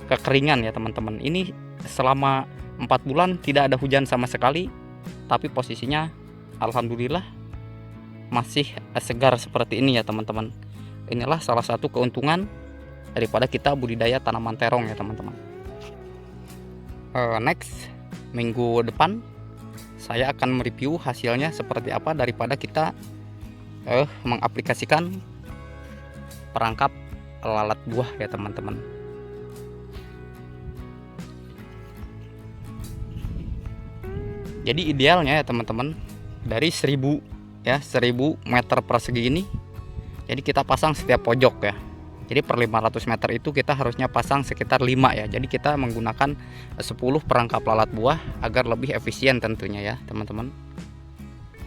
kekeringan ya teman-teman. Ini selama 4 bulan tidak ada hujan sama sekali, tapi posisinya alhamdulillah masih segar seperti ini ya teman-teman. Inilah salah satu keuntungan daripada kita budidaya tanaman terong ya teman-teman. Next minggu depan saya akan mereview hasilnya seperti apa daripada kita mengaplikasikan perangkap lalat buah ya teman-teman. Jadi idealnya ya teman-teman, dari 1000 meter persegi ini, jadi kita pasang setiap pojok ya. Jadi per 500 meter itu kita harusnya pasang sekitar 5 ya. Jadi kita menggunakan 10 perangkap lalat buah agar lebih efisien tentunya ya teman-teman.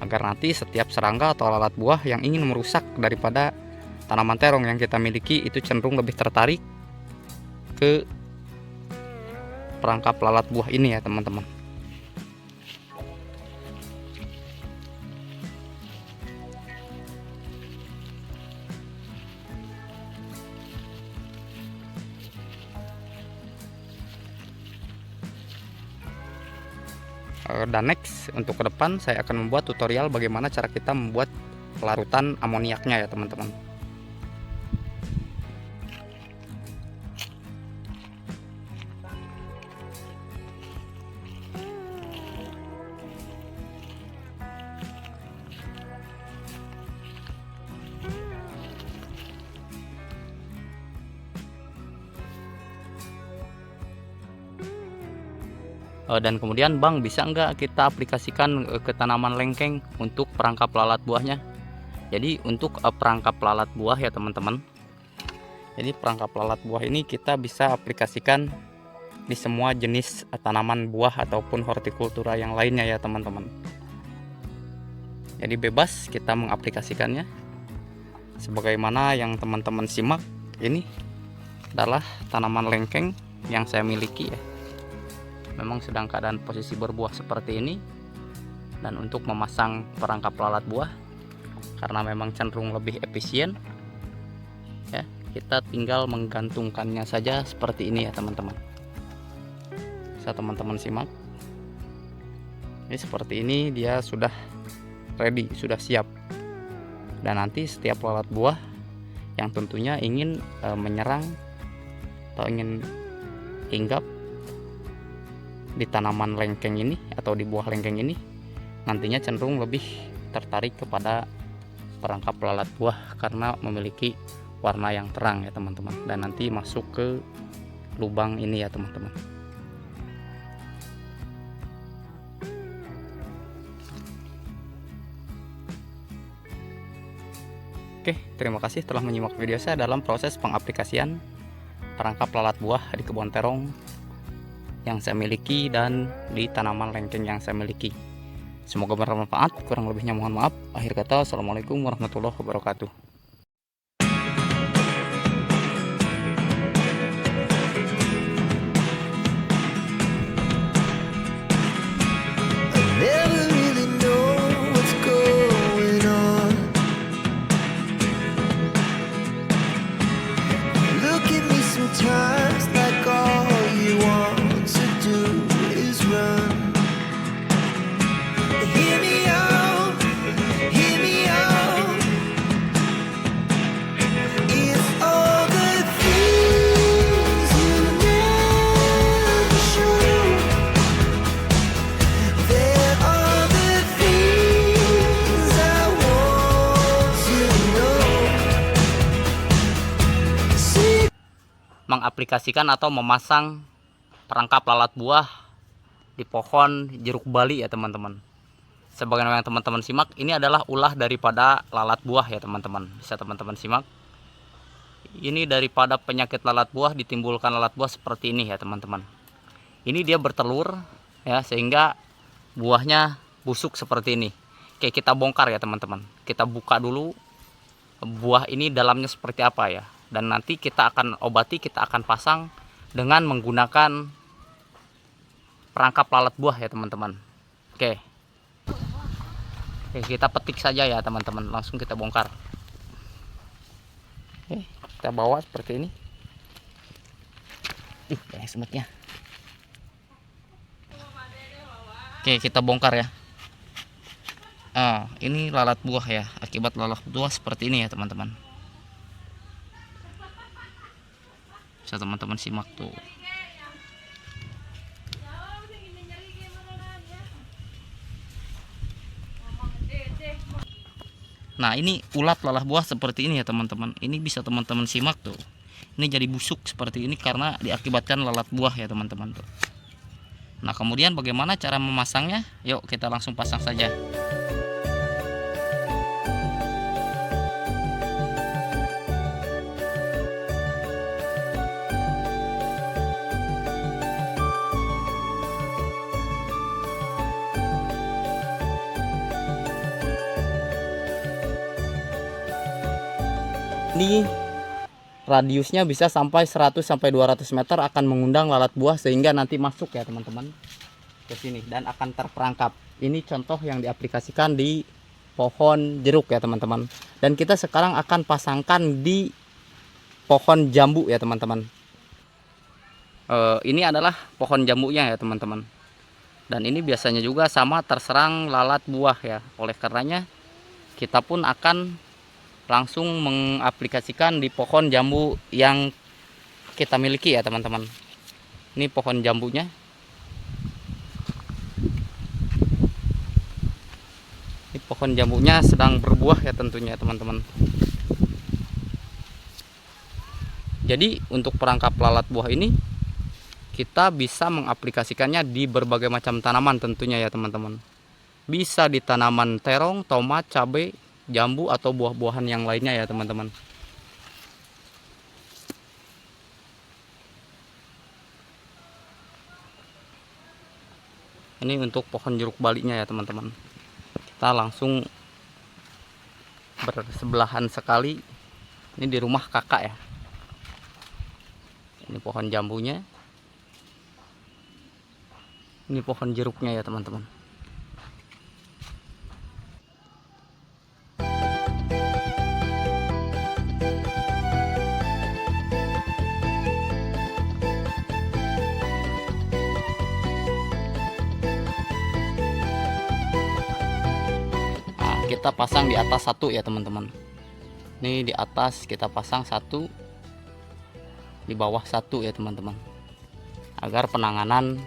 Agar nanti setiap serangga atau lalat buah yang ingin merusak daripada tanaman terong yang kita miliki itu cenderung lebih tertarik ke perangkap lalat buah ini ya teman-teman. Dan next untuk ke depan saya akan membuat tutorial bagaimana cara kita membuat larutan amoniaknya ya teman-teman. Dan kemudian Bang, bisa nggak kita aplikasikan ke tanaman lengkeng untuk perangkap lalat buahnya? Jadi untuk perangkap lalat buah ya teman-teman, jadi perangkap lalat buah ini kita bisa aplikasikan di semua jenis tanaman buah ataupun hortikultura yang lainnya ya teman-teman. Jadi bebas kita mengaplikasikannya. Sebagaimana yang teman-teman simak, ini adalah tanaman lengkeng yang saya miliki ya. Memang sedang keadaan posisi berbuah seperti ini. Dan untuk memasang perangkap lalat buah, karena memang cenderung lebih efisien ya, kita tinggal menggantungkannya saja seperti ini ya teman-teman. Bisa teman-teman simak. Ini seperti ini, dia sudah ready, sudah siap. Dan nanti setiap lalat buah yang tentunya ingin menyerang atau ingin hinggap di tanaman lengkeng ini atau di buah lengkeng ini, nantinya cenderung lebih tertarik kepada perangkap lalat buah karena memiliki warna yang terang ya teman-teman, dan nanti masuk ke lubang ini ya teman-teman. Oke, terima kasih telah menyimak video saya dalam proses pengaplikasian perangkap lalat buah di kebun terong yang saya miliki dan di tanaman lengkeng yang saya miliki. Semoga bermanfaat, kurang lebihnya mohon maaf. Akhir kata, assalamualaikum warahmatullahi wabarakatuh. Never really know what's going on. Look at me sometimes like all you want to do is run. Hear me out, hear me out. It's all the things you never show. There are the things I want to know. See. Mengaplikasikan atau memasang perangkap lalat buah di pohon jeruk Bali ya teman-teman. Sebagaimana yang teman-teman simak, ini adalah ulah daripada lalat buah ya teman-teman. Bisa teman-teman simak. Ini daripada penyakit lalat buah, ditimbulkan lalat buah seperti ini ya teman-teman. Ini dia bertelur ya, sehingga buahnya busuk seperti ini. Oke, kita bongkar ya teman-teman. Kita buka dulu buah ini dalamnya seperti apa ya. Dan nanti kita akan obati, kita akan pasang dengan menggunakan perangkap lalat buah ya teman-teman. Oke, kita petik saja ya teman-teman, langsung kita bongkar. Oke, kita bawa seperti ini. Banyak semutnya. Oke, kita bongkar ya. Ini lalat buah ya, akibat lalat buah seperti ini ya teman-teman. Bisa teman-teman simak tuh. Nah, ini ulat lalat buah seperti ini ya teman-teman. Ini bisa teman-teman simak tuh. Ini jadi busuk seperti ini karena diakibatkan lalat buah ya teman-teman tuh. Nah, kemudian bagaimana cara memasangnya? Yuk kita langsung pasang saja. Ini radiusnya bisa sampai 100 sampai 200 meter, akan mengundang lalat buah sehingga nanti masuk ya teman-teman ke sini dan akan terperangkap. Ini contoh yang diaplikasikan di pohon jeruk ya teman-teman. Dan kita sekarang akan pasangkan di pohon jambu ya teman-teman. Ini adalah pohon jambunya ya teman-teman. Dan ini biasanya juga sama terserang lalat buah ya. Oleh karenanya kita pun akan langsung mengaplikasikan di pohon jambu yang kita miliki ya teman-teman. Ini pohon jambunya. Ini pohon jambunya sedang berbuah ya tentunya teman-teman. Jadi untuk perangkap lalat buah ini kita bisa mengaplikasikannya di berbagai macam tanaman tentunya ya teman-teman. Bisa di tanaman terong, tomat, cabai, jambu atau buah-buahan yang lainnya ya teman-teman. Ini untuk pohon jeruk baliknya ya teman-teman. Kita langsung bersebelahan sekali. Ini di rumah kakak ya. Ini pohon jambunya. Ini pohon jeruknya ya teman-teman. Nah, kita pasang di atas satu ya teman-teman. Ini di atas kita pasang satu, di bawah satu ya teman-teman. Agar penanganan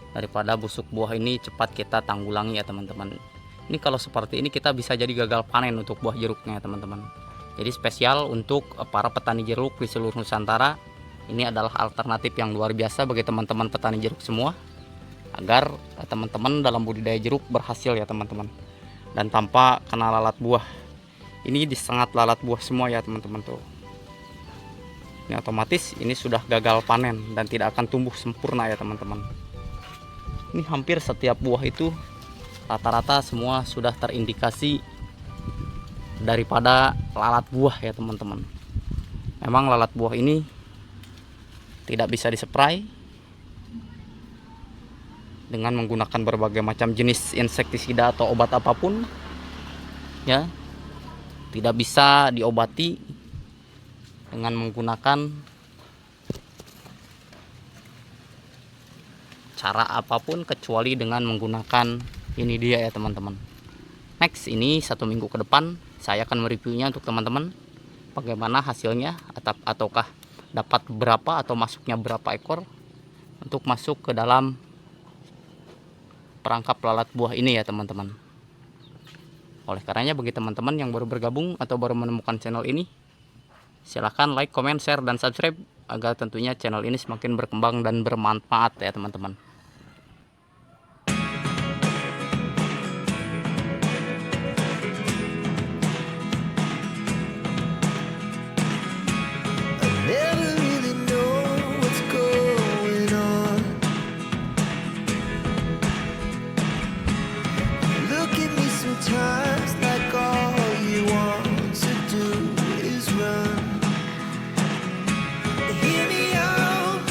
daripada busuk buah ini cepat kita tanggulangi ya teman-teman. Ini kalau seperti ini kita bisa jadi gagal panen untuk buah jeruknya ya teman-teman. Jadi spesial untuk para petani jeruk di seluruh Nusantara. Ini adalah alternatif yang luar biasa bagi teman-teman petani jeruk semua, agar teman-teman dalam budidaya jeruk berhasil ya teman-teman, dan tanpa kena lalat buah. Ini disengat lalat buah semua ya teman-teman tuh. Ini otomatis ini sudah gagal panen dan tidak akan tumbuh sempurna ya teman-teman. Ini hampir setiap buah itu rata-rata semua sudah terindikasi daripada lalat buah ya teman-teman. Memang lalat buah ini tidak bisa dispray dengan menggunakan berbagai macam jenis insektisida atau obat apapun ya. Tidak bisa diobati dengan menggunakan cara apapun kecuali dengan menggunakan ini dia ya teman-teman. Next, ini 1 minggu ke depan saya akan mereviewnya untuk teman-teman bagaimana hasilnya, ataukah dapat berapa atau masuknya berapa ekor untuk masuk ke dalam perangkap lalat buah ini ya teman-teman. Oleh karenanya bagi teman-teman yang baru bergabung atau baru menemukan channel ini, silahkan like, comment, share, dan subscribe agar tentunya channel ini semakin berkembang dan bermanfaat ya teman-teman. Never really know what's going on. Look at me sometimes like all you want to do is run. Hear me out,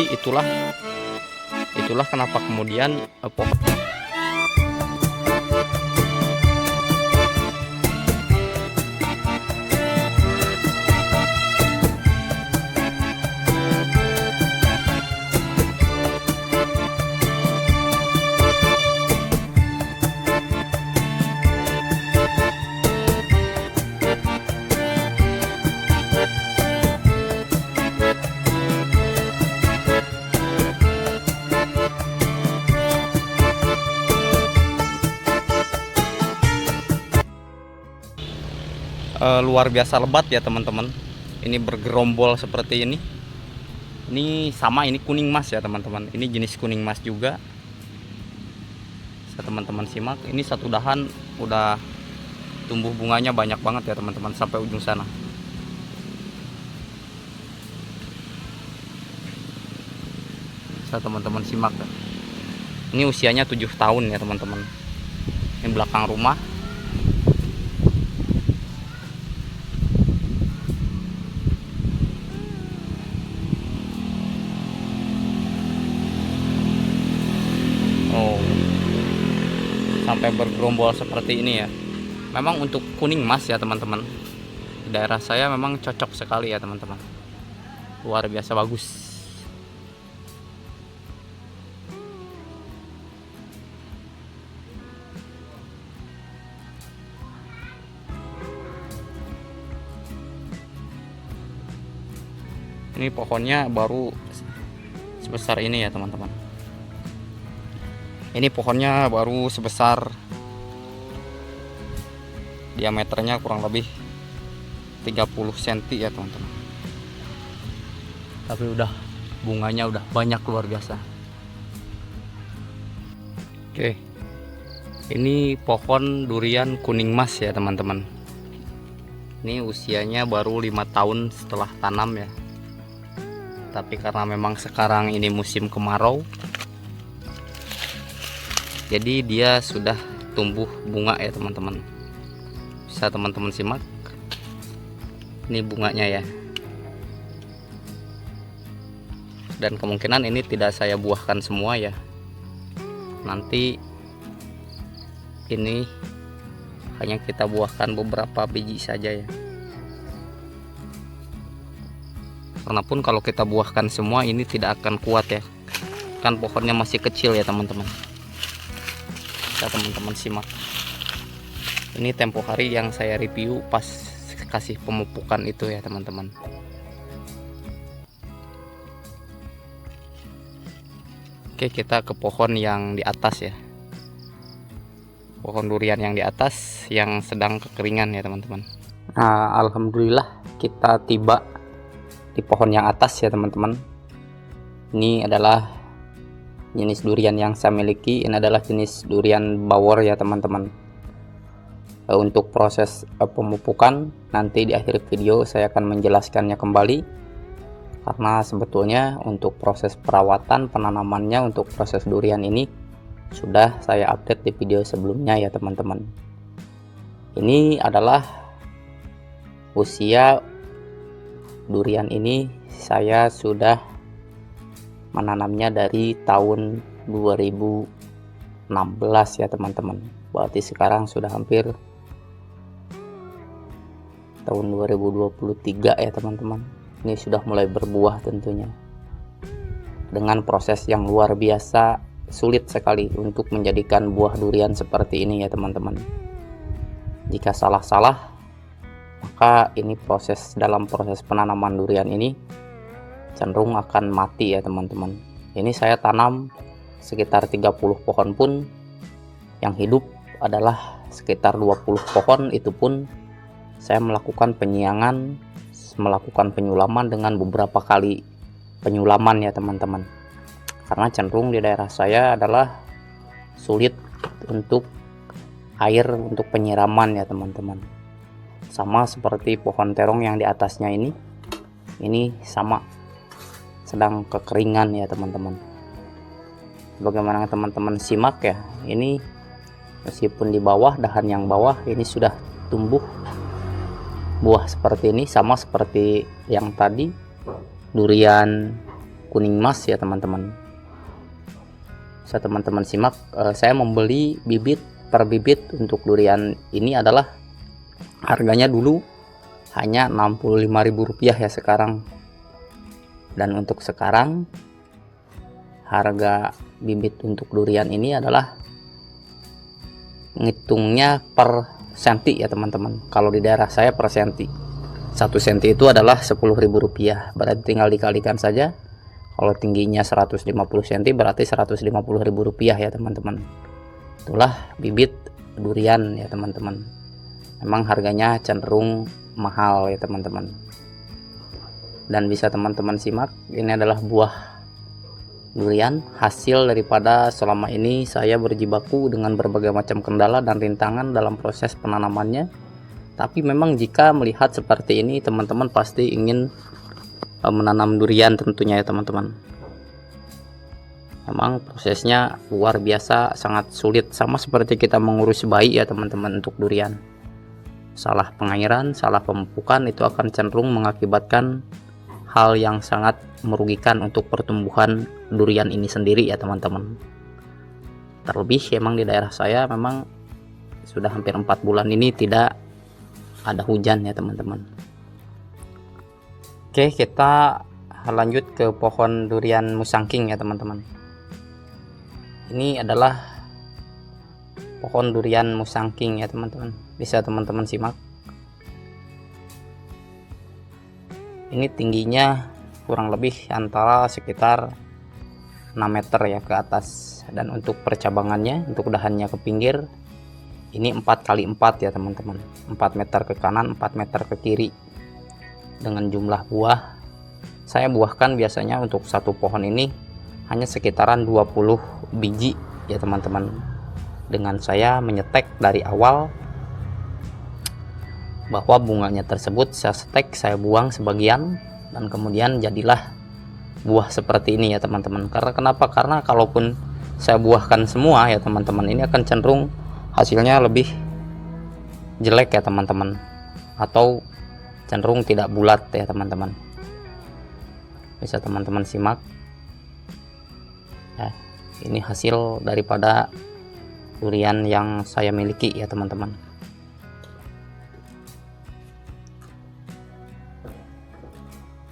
Jadi itulah kenapa kemudian pohon luar biasa lebat ya teman-teman. Ini bergerombol seperti ini. Ini sama, ini kuning mas ya teman-teman. Ini jenis kuning mas juga. Bisa teman-teman simak. Ini satu dahan udah tumbuh bunganya banyak banget ya teman-teman, sampai ujung sana. Bisa teman-teman simak. Ini usianya 7 tahun ya teman-teman. Ini belakang rumah. Sampai bergerombol seperti ini ya. Memang untuk kuning mas ya teman-teman, di daerah saya memang cocok sekali ya teman-teman. Luar biasa bagus. Ini pohonnya baru sebesar ini ya teman-teman. Ini pohonnya baru sebesar, diameternya kurang lebih 30 cm ya teman-teman. Tapi udah bunganya udah banyak, luar biasa. Oke, ini pohon durian kuning mas ya teman-teman. Ini usianya baru 5 tahun setelah tanam ya. Tapi karena memang sekarang ini musim kemarau, jadi dia sudah tumbuh bunga ya teman-teman. Bisa teman-teman simak. Ini bunganya ya. Dan kemungkinan ini tidak saya buahkan semua ya. Nanti ini hanya kita buahkan beberapa biji saja ya. Karena pun kalau kita buahkan semua ini tidak akan kuat ya. Kan pohonnya masih kecil ya teman-teman. Teman-teman simak. Ini tempo hari yang saya review pas kasih pemupukan itu ya teman-teman. Oke, kita ke pohon yang di atas ya. Pohon durian yang di atas yang sedang kekeringan ya teman-teman. Nah, alhamdulillah kita tiba di pohon yang atas ya teman-teman. Ini adalah jenis durian yang saya miliki. Ini adalah jenis durian bawor ya teman-teman. Untuk proses pemupukan nanti di akhir video saya akan menjelaskannya kembali, karena sebetulnya untuk proses perawatan penanamannya untuk proses durian ini sudah saya update di video sebelumnya ya teman-teman. Ini adalah usia durian ini, saya sudah menanamnya dari tahun 2016 ya teman-teman. Berarti sekarang sudah hampir tahun 2023 ya teman-teman. Ini sudah mulai berbuah tentunya. Dengan proses yang luar biasa sulit sekali untuk menjadikan buah durian seperti ini ya teman-teman. Jika salah-salah, maka ini dalam proses penanaman durian ini cenderung akan mati ya teman-teman. Ini saya tanam sekitar 30 pohon pun yang hidup adalah sekitar 20 pohon. Itu pun saya melakukan penyiangan, melakukan penyulaman dengan beberapa kali penyulaman ya teman-teman. Karena cenderung di daerah saya adalah sulit untuk air untuk penyiraman ya teman-teman. Sama seperti pohon terong yang di atasnya ini sama sedang kekeringan ya teman-teman. Bagaimana teman-teman simak ya, ini meskipun di bawah, dahan yang bawah ini sudah tumbuh buah seperti ini, sama seperti yang tadi durian kuning emas ya teman-teman. Bisa teman-teman simak, saya membeli bibit per bibit untuk durian ini adalah harganya dulu hanya Rp65.000 ya sekarang. Dan untuk sekarang harga bibit untuk durian ini adalah ngitungnya per senti ya teman-teman. Kalau di daerah saya per senti, 1 senti itu adalah Rp10.000, berarti tinggal dikalikan saja. Kalau tingginya 150 cm berarti Rp150.000 ya teman-teman. Itulah bibit durian ya teman-teman. Memang harganya cenderung mahal ya teman-teman. Dan bisa teman-teman simak, ini adalah buah durian, hasil daripada selama ini saya berjibaku dengan berbagai macam kendala dan rintangan dalam proses penanamannya. Tapi memang jika melihat seperti ini, teman-teman pasti ingin menanam durian tentunya ya teman-teman. Memang prosesnya luar biasa, sangat sulit, sama seperti kita mengurus bayi ya teman-teman untuk durian. Salah pengairan, salah pemupukan itu akan cenderung mengakibatkan hal yang sangat merugikan untuk pertumbuhan durian ini sendiri ya teman-teman. Terlebih memang di daerah saya memang sudah hampir 4 bulan ini tidak ada hujan ya teman-teman. Oke, kita lanjut ke pohon durian musangking ya teman-teman. Ini adalah pohon durian musangking ya teman-teman. Bisa teman-teman simak. Ini tingginya kurang lebih antara sekitar 6 meter ya ke atas. Dan untuk percabangannya, untuk dahannya ke pinggir, ini 4x4 ya teman-teman. 4 meter ke kanan, 4 meter ke kiri. Dengan jumlah buah, saya buahkan biasanya untuk satu pohon ini hanya sekitaran 20 biji ya teman-teman. Dengan saya menyetek dari awal bahwa bunganya tersebut saya setek, saya buang sebagian, dan kemudian jadilah buah seperti ini ya teman-teman. Karena kenapa? Karena kalaupun saya buahkan semua ya teman-teman, ini akan cenderung hasilnya lebih jelek ya teman-teman, atau cenderung tidak bulat ya teman-teman. Bisa teman-teman simak ya, ini hasil daripada durian yang saya miliki ya teman-teman.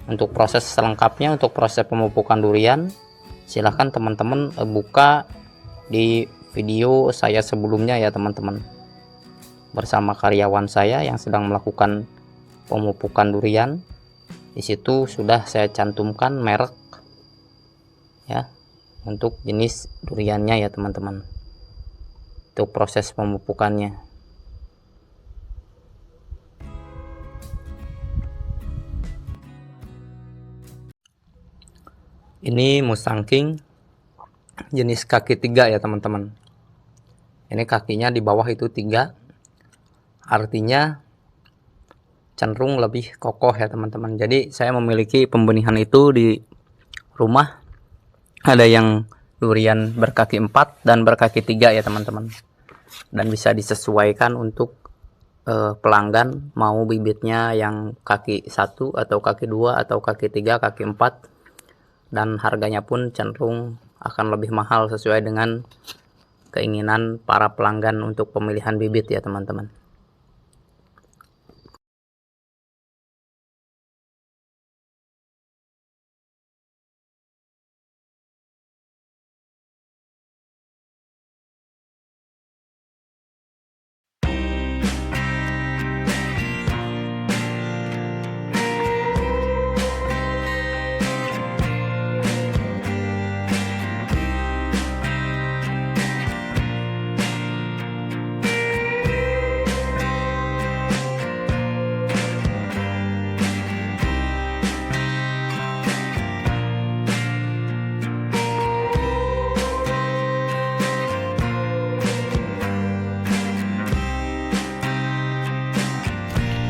Untuk proses selengkapnya, untuk proses pemupukan durian, silahkan teman-teman buka di video saya sebelumnya ya teman-teman, bersama karyawan saya yang sedang melakukan pemupukan durian. Di situ sudah saya cantumkan merek ya untuk jenis duriannya ya teman-teman. Itu proses pemupukannya. Ini musangking jenis kaki 3 ya teman-teman. Ini kakinya di bawah itu 3, artinya cenderung lebih kokoh ya teman-teman. Jadi saya memiliki pembenihan itu di rumah, ada yang durian berkaki 4 dan berkaki 3 ya teman-teman. Dan bisa disesuaikan untuk pelanggan mau bibitnya yang kaki 1 atau kaki 2 atau kaki 3, kaki 4, dan harganya pun cenderung akan lebih mahal sesuai dengan keinginan para pelanggan untuk pemilihan bibit ya teman-teman.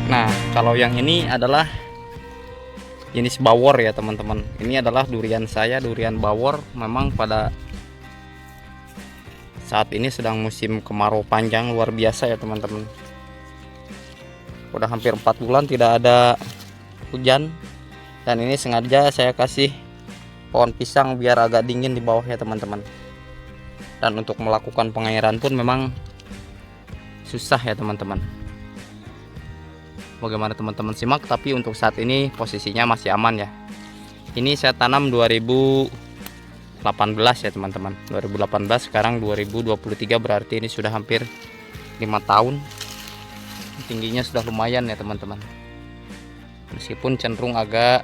Nah, kalau yang ini adalah jenis bawor ya teman-teman. Ini adalah durian saya, durian bawor. Memang pada saat ini sedang musim kemarau panjang luar biasa ya teman-teman. Udah hampir 4 bulan tidak ada hujan, dan ini sengaja saya kasih pohon pisang biar agak dingin di bawah ya teman-teman. Dan untuk melakukan pengairan pun memang susah ya teman-teman. Bagaimana teman-teman simak, tapi untuk saat ini posisinya masih aman ya. Ini saya tanam 2018 ya teman-teman. 2018, sekarang 2023, berarti ini sudah hampir 5 tahun. Tingginya sudah lumayan ya teman-teman. Meskipun cenderung agak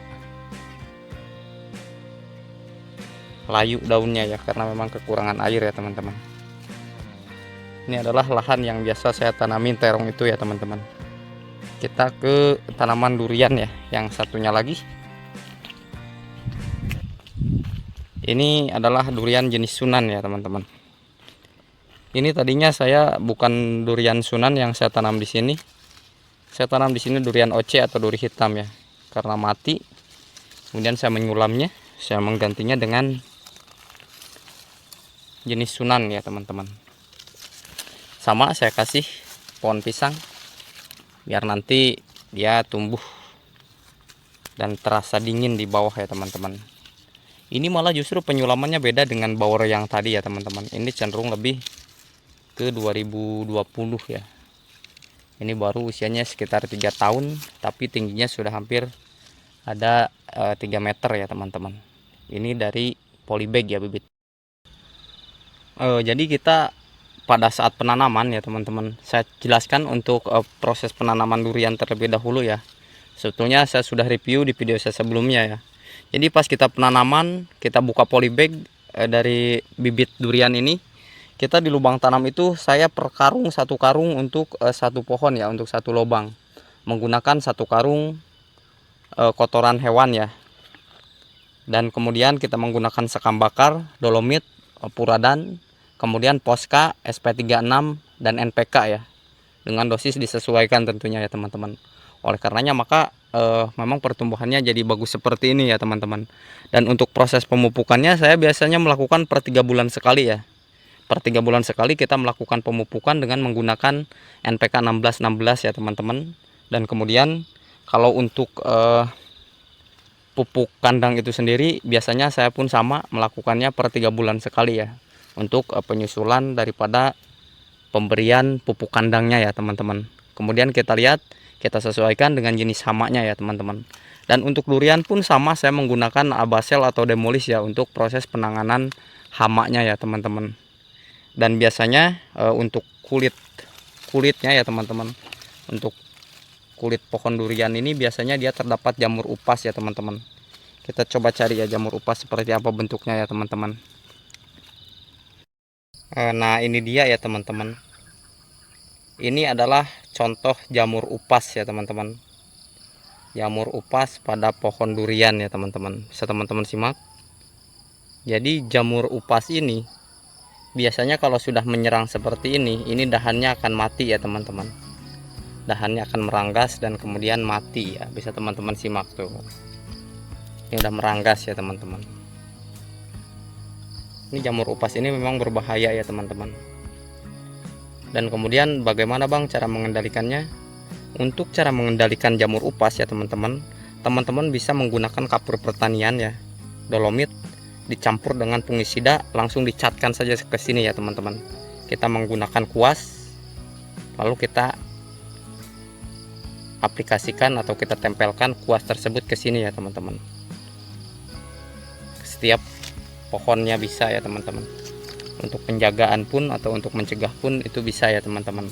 layu daunnya ya, karena memang kekurangan air ya teman-teman. Ini adalah lahan yang biasa saya tanamin terong itu ya teman-teman. Kita ke tanaman durian ya, yang satunya lagi. Ini adalah durian jenis Sunan ya teman-teman. Ini tadinya saya bukan durian Sunan yang saya tanam di sini. Saya tanam di sini durian oce atau duri hitam ya. Karena mati, kemudian saya menyulamnya, saya menggantinya dengan jenis Sunan ya teman-teman. Sama saya kasih pohon pisang biar nanti dia tumbuh dan terasa dingin di bawah ya teman-teman. Ini malah justru penyulamannya beda dengan bower yang tadi ya teman-teman. Ini cenderung lebih ke 2020 ya. Ini baru usianya sekitar 3 tahun, tapi tingginya sudah hampir ada 3 meter ya teman-teman. Ini dari polybag ya bibit. Jadi kita pada saat penanaman ya teman-teman, saya jelaskan untuk proses penanaman durian terlebih dahulu ya. Sebetulnya saya sudah review di video saya sebelumnya ya. Jadi pas kita penanaman, kita buka polybag dari bibit durian ini, kita di lubang tanam itu saya per karung, satu karung untuk satu pohon ya, untuk satu lubang, menggunakan satu karung kotoran hewan ya. Dan kemudian kita menggunakan sekam bakar, dolomit, puradan, kemudian Posca, SP36 dan NPK ya, dengan dosis disesuaikan tentunya ya teman-teman. Oleh karenanya maka memang pertumbuhannya jadi bagus seperti ini ya teman-teman. Dan untuk proses pemupukannya saya biasanya melakukan per 3 bulan sekali ya. Per 3 bulan sekali kita melakukan pemupukan dengan menggunakan NPK 1616 ya teman-teman. Dan kemudian kalau untuk pupuk kandang itu sendiri biasanya saya pun sama melakukannya per 3 bulan sekali ya, untuk penyusulan daripada pemberian pupuk kandangnya ya teman-teman. Kemudian kita lihat, kita sesuaikan dengan jenis hamanya ya teman-teman. Dan untuk durian pun sama, saya menggunakan Abasel atau Demolis ya untuk proses penanganan hamanya ya teman-teman. Dan biasanya untuk kulitnya ya teman-teman, untuk kulit pohon durian ini biasanya dia terdapat jamur upas ya teman-teman. Kita coba cari ya jamur upas seperti apa bentuknya ya teman-teman. Nah ini dia ya teman-teman. Ini adalah contoh jamur upas ya teman-teman. Jamur upas pada pohon durian ya teman-teman. Bisa teman-teman simak. Jadi jamur upas ini biasanya kalau sudah menyerang seperti ini dahannya akan mati ya teman-teman. Dahannya akan meranggas dan kemudian mati ya. Bisa teman-teman simak tuh. Ini udah meranggas ya teman-teman. Ini jamur upas ini memang berbahaya ya teman-teman. Dan kemudian bagaimana bang cara mengendalikannya? Untuk cara mengendalikan jamur upas ya teman-teman, teman-teman bisa menggunakan kapur pertanian ya, dolomit dicampur dengan fungisida, langsung dicatkan saja ke sini ya teman-teman. Kita menggunakan kuas, lalu kita aplikasikan atau kita tempelkan kuas tersebut ke sini ya teman-teman. Setiap pohonnya bisa ya teman-teman. Untuk penjagaan pun atau untuk mencegah pun itu bisa ya teman-teman,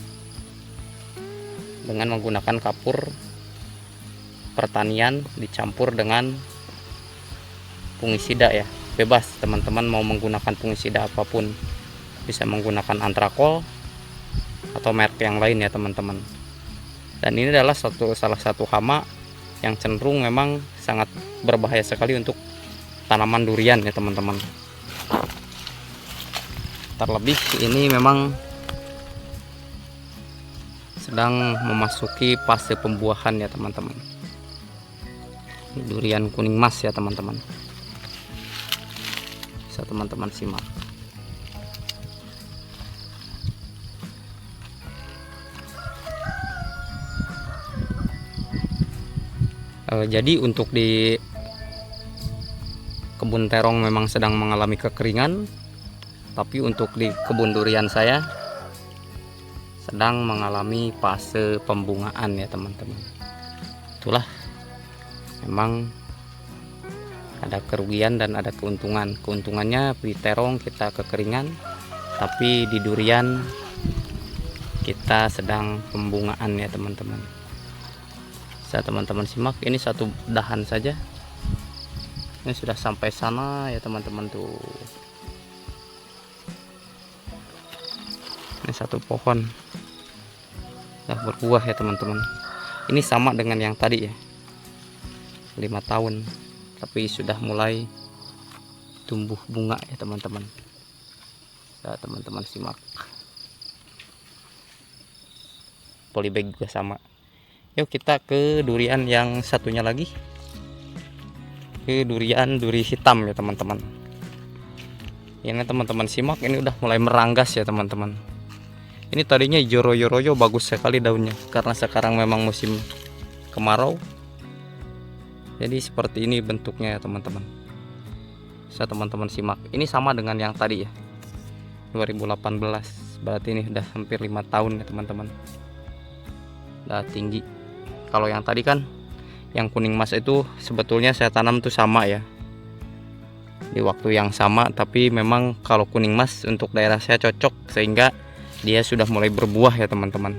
dengan menggunakan kapur pertanian dicampur dengan fungisida ya. Bebas teman-teman mau menggunakan fungisida apapun, bisa menggunakan antrakol atau merek yang lain ya teman-teman. Dan ini adalah salah satu hama yang cenderung memang sangat berbahaya sekali untuk tanaman durian ya teman-teman. Terlebih ini memang sedang memasuki fase pembuahan ya teman-teman. Durian kuning mas ya teman-teman. Bisa teman-teman simak. Jadi untuk di kebun terong memang sedang mengalami kekeringan, tapi untuk di kebun durian saya sedang mengalami fase pembungaan ya teman-teman. Itulah, memang ada kerugian dan ada keuntungan. Keuntungannya di terong kita kekeringan, tapi di durian kita sedang pembungaan ya teman-teman. Bisa teman-teman simak, ini satu dahan saja ini sudah sampai sana ya teman-teman tuh. Ini satu pohon sudah berbuah ya teman-teman. Ini sama dengan yang tadi ya, 5 tahun, tapi sudah mulai tumbuh bunga ya teman-teman. Bisa teman-teman simak. Polybag juga sama. Yuk kita ke durian yang satunya lagi, ke duri hitam ya teman-teman. Ini teman-teman simak, ini udah mulai meranggas ya teman-teman. Ini tadinya hijau royo-royo, bagus sekali daunnya, karena sekarang memang musim kemarau. Jadi seperti ini bentuknya ya teman-teman. Bisa teman-teman simak. Ini sama dengan yang tadi ya, 2018. Berarti ini udah hampir 5 tahun ya teman-teman. Udah tinggi. Kalau yang tadi kan yang kuning mas itu sebetulnya saya tanam tuh sama ya, di waktu yang sama, tapi memang kalau kuning mas untuk daerah saya cocok sehingga dia sudah mulai berbuah ya teman-teman.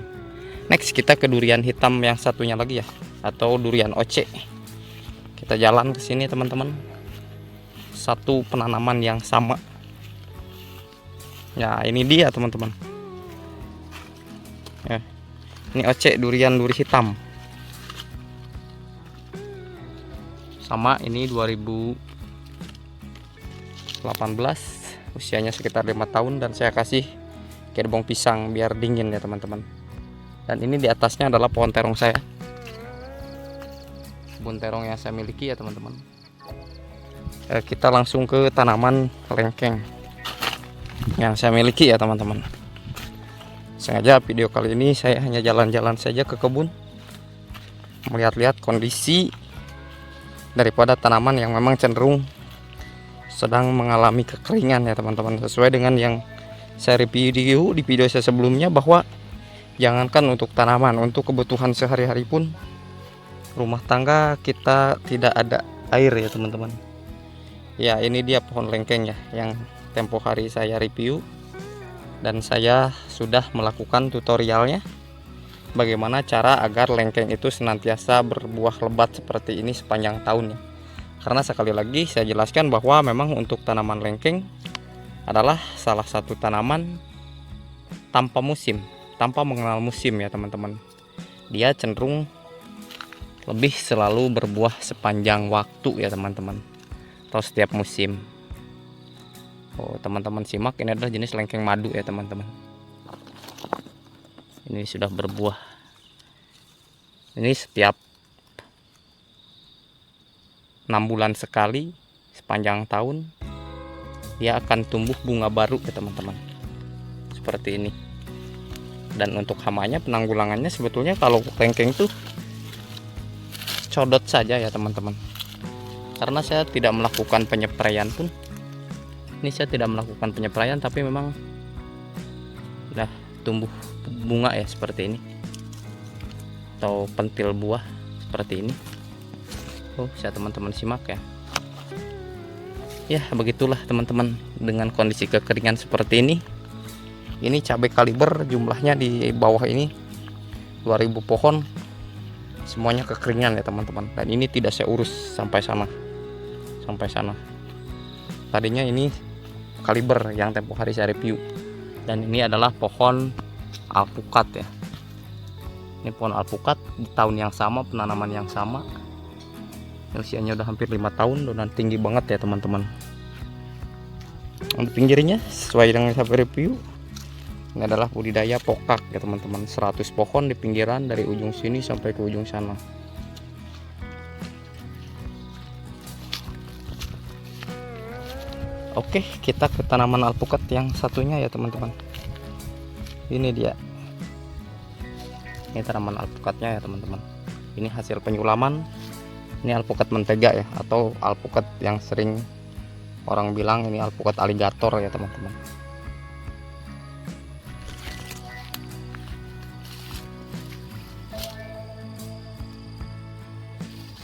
Next kita ke durian hitam yang satunya lagi ya, atau durian oce. Kita jalan ke sini teman-teman. Satu penanaman yang sama. Ya ini dia teman-teman. Ya, ini oce, duri hitam. Sama, ini 2018, usianya sekitar 5 tahun, dan saya kasih gerbong pisang biar dingin ya teman-teman. Dan ini di atasnya adalah pohon terong saya, kebun terong yang saya miliki ya teman-teman. Kita langsung ke tanaman lengkeng yang saya miliki ya teman-teman. Sengaja video kali ini saya hanya jalan-jalan saja ke kebun, melihat-lihat kondisi daripada tanaman yang memang cenderung sedang mengalami kekeringan ya teman-teman. Sesuai dengan yang saya review di video saya sebelumnya, bahwa jangankan untuk tanaman, untuk kebutuhan sehari-hari pun rumah tangga kita tidak ada air ya teman-teman. Ya ini dia pohon lengkeng ya, yang tempo hari saya review, dan saya sudah melakukan tutorialnya bagaimana cara agar lengkeng itu senantiasa berbuah lebat seperti ini sepanjang tahun ya. Karena sekali lagi saya jelaskan bahwa memang untuk tanaman lengkeng adalah salah satu tanaman tanpa musim, tanpa mengenal musim ya teman-teman. Dia cenderung lebih selalu berbuah sepanjang waktu ya teman-teman, atau setiap musim. Oh teman-teman simak, ini adalah jenis lengkeng madu ya teman-teman. Ini sudah berbuah. Ini setiap 6 bulan sekali sepanjang tahun dia akan tumbuh bunga baru ya teman-teman, seperti ini. Dan untuk hamanya, penanggulangannya sebetulnya kalau lengkeng itu codot saja ya teman-teman, karena saya tidak melakukan penyepraian pun. Ini saya tidak melakukan penyepraian, tapi memang udah tumbuh bunga ya seperti ini, atau pentil buah seperti ini. Oh bisa teman-teman simak ya. Ya begitulah teman-teman, dengan kondisi kekeringan seperti ini. Ini cabai kaliber, jumlahnya di bawah ini 2000 pohon, semuanya kekeringan ya teman-teman. Dan ini tidak saya urus sampai sana, tadinya ini kaliber yang tempo hari saya review. Dan ini adalah pohon alpukat ya. Ini pohon alpukat di tahun yang sama, penanaman yang sama. Usianya udah hampir 5 tahun dan tinggi banget ya teman-teman. Di pinggirnya sesuai dengan saya review, ini adalah budidaya pokak ya teman-teman. 100 pohon di pinggiran dari ujung sini sampai ke ujung sana. Oke, kita ke tanaman alpukat yang satunya ya teman-teman. Ini dia. Ini tanaman alpukatnya ya teman-teman. Ini hasil penyulaman. Ini alpukat mentega ya, atau alpukat yang sering Orang bilang ini alpukat aligator ya teman-teman.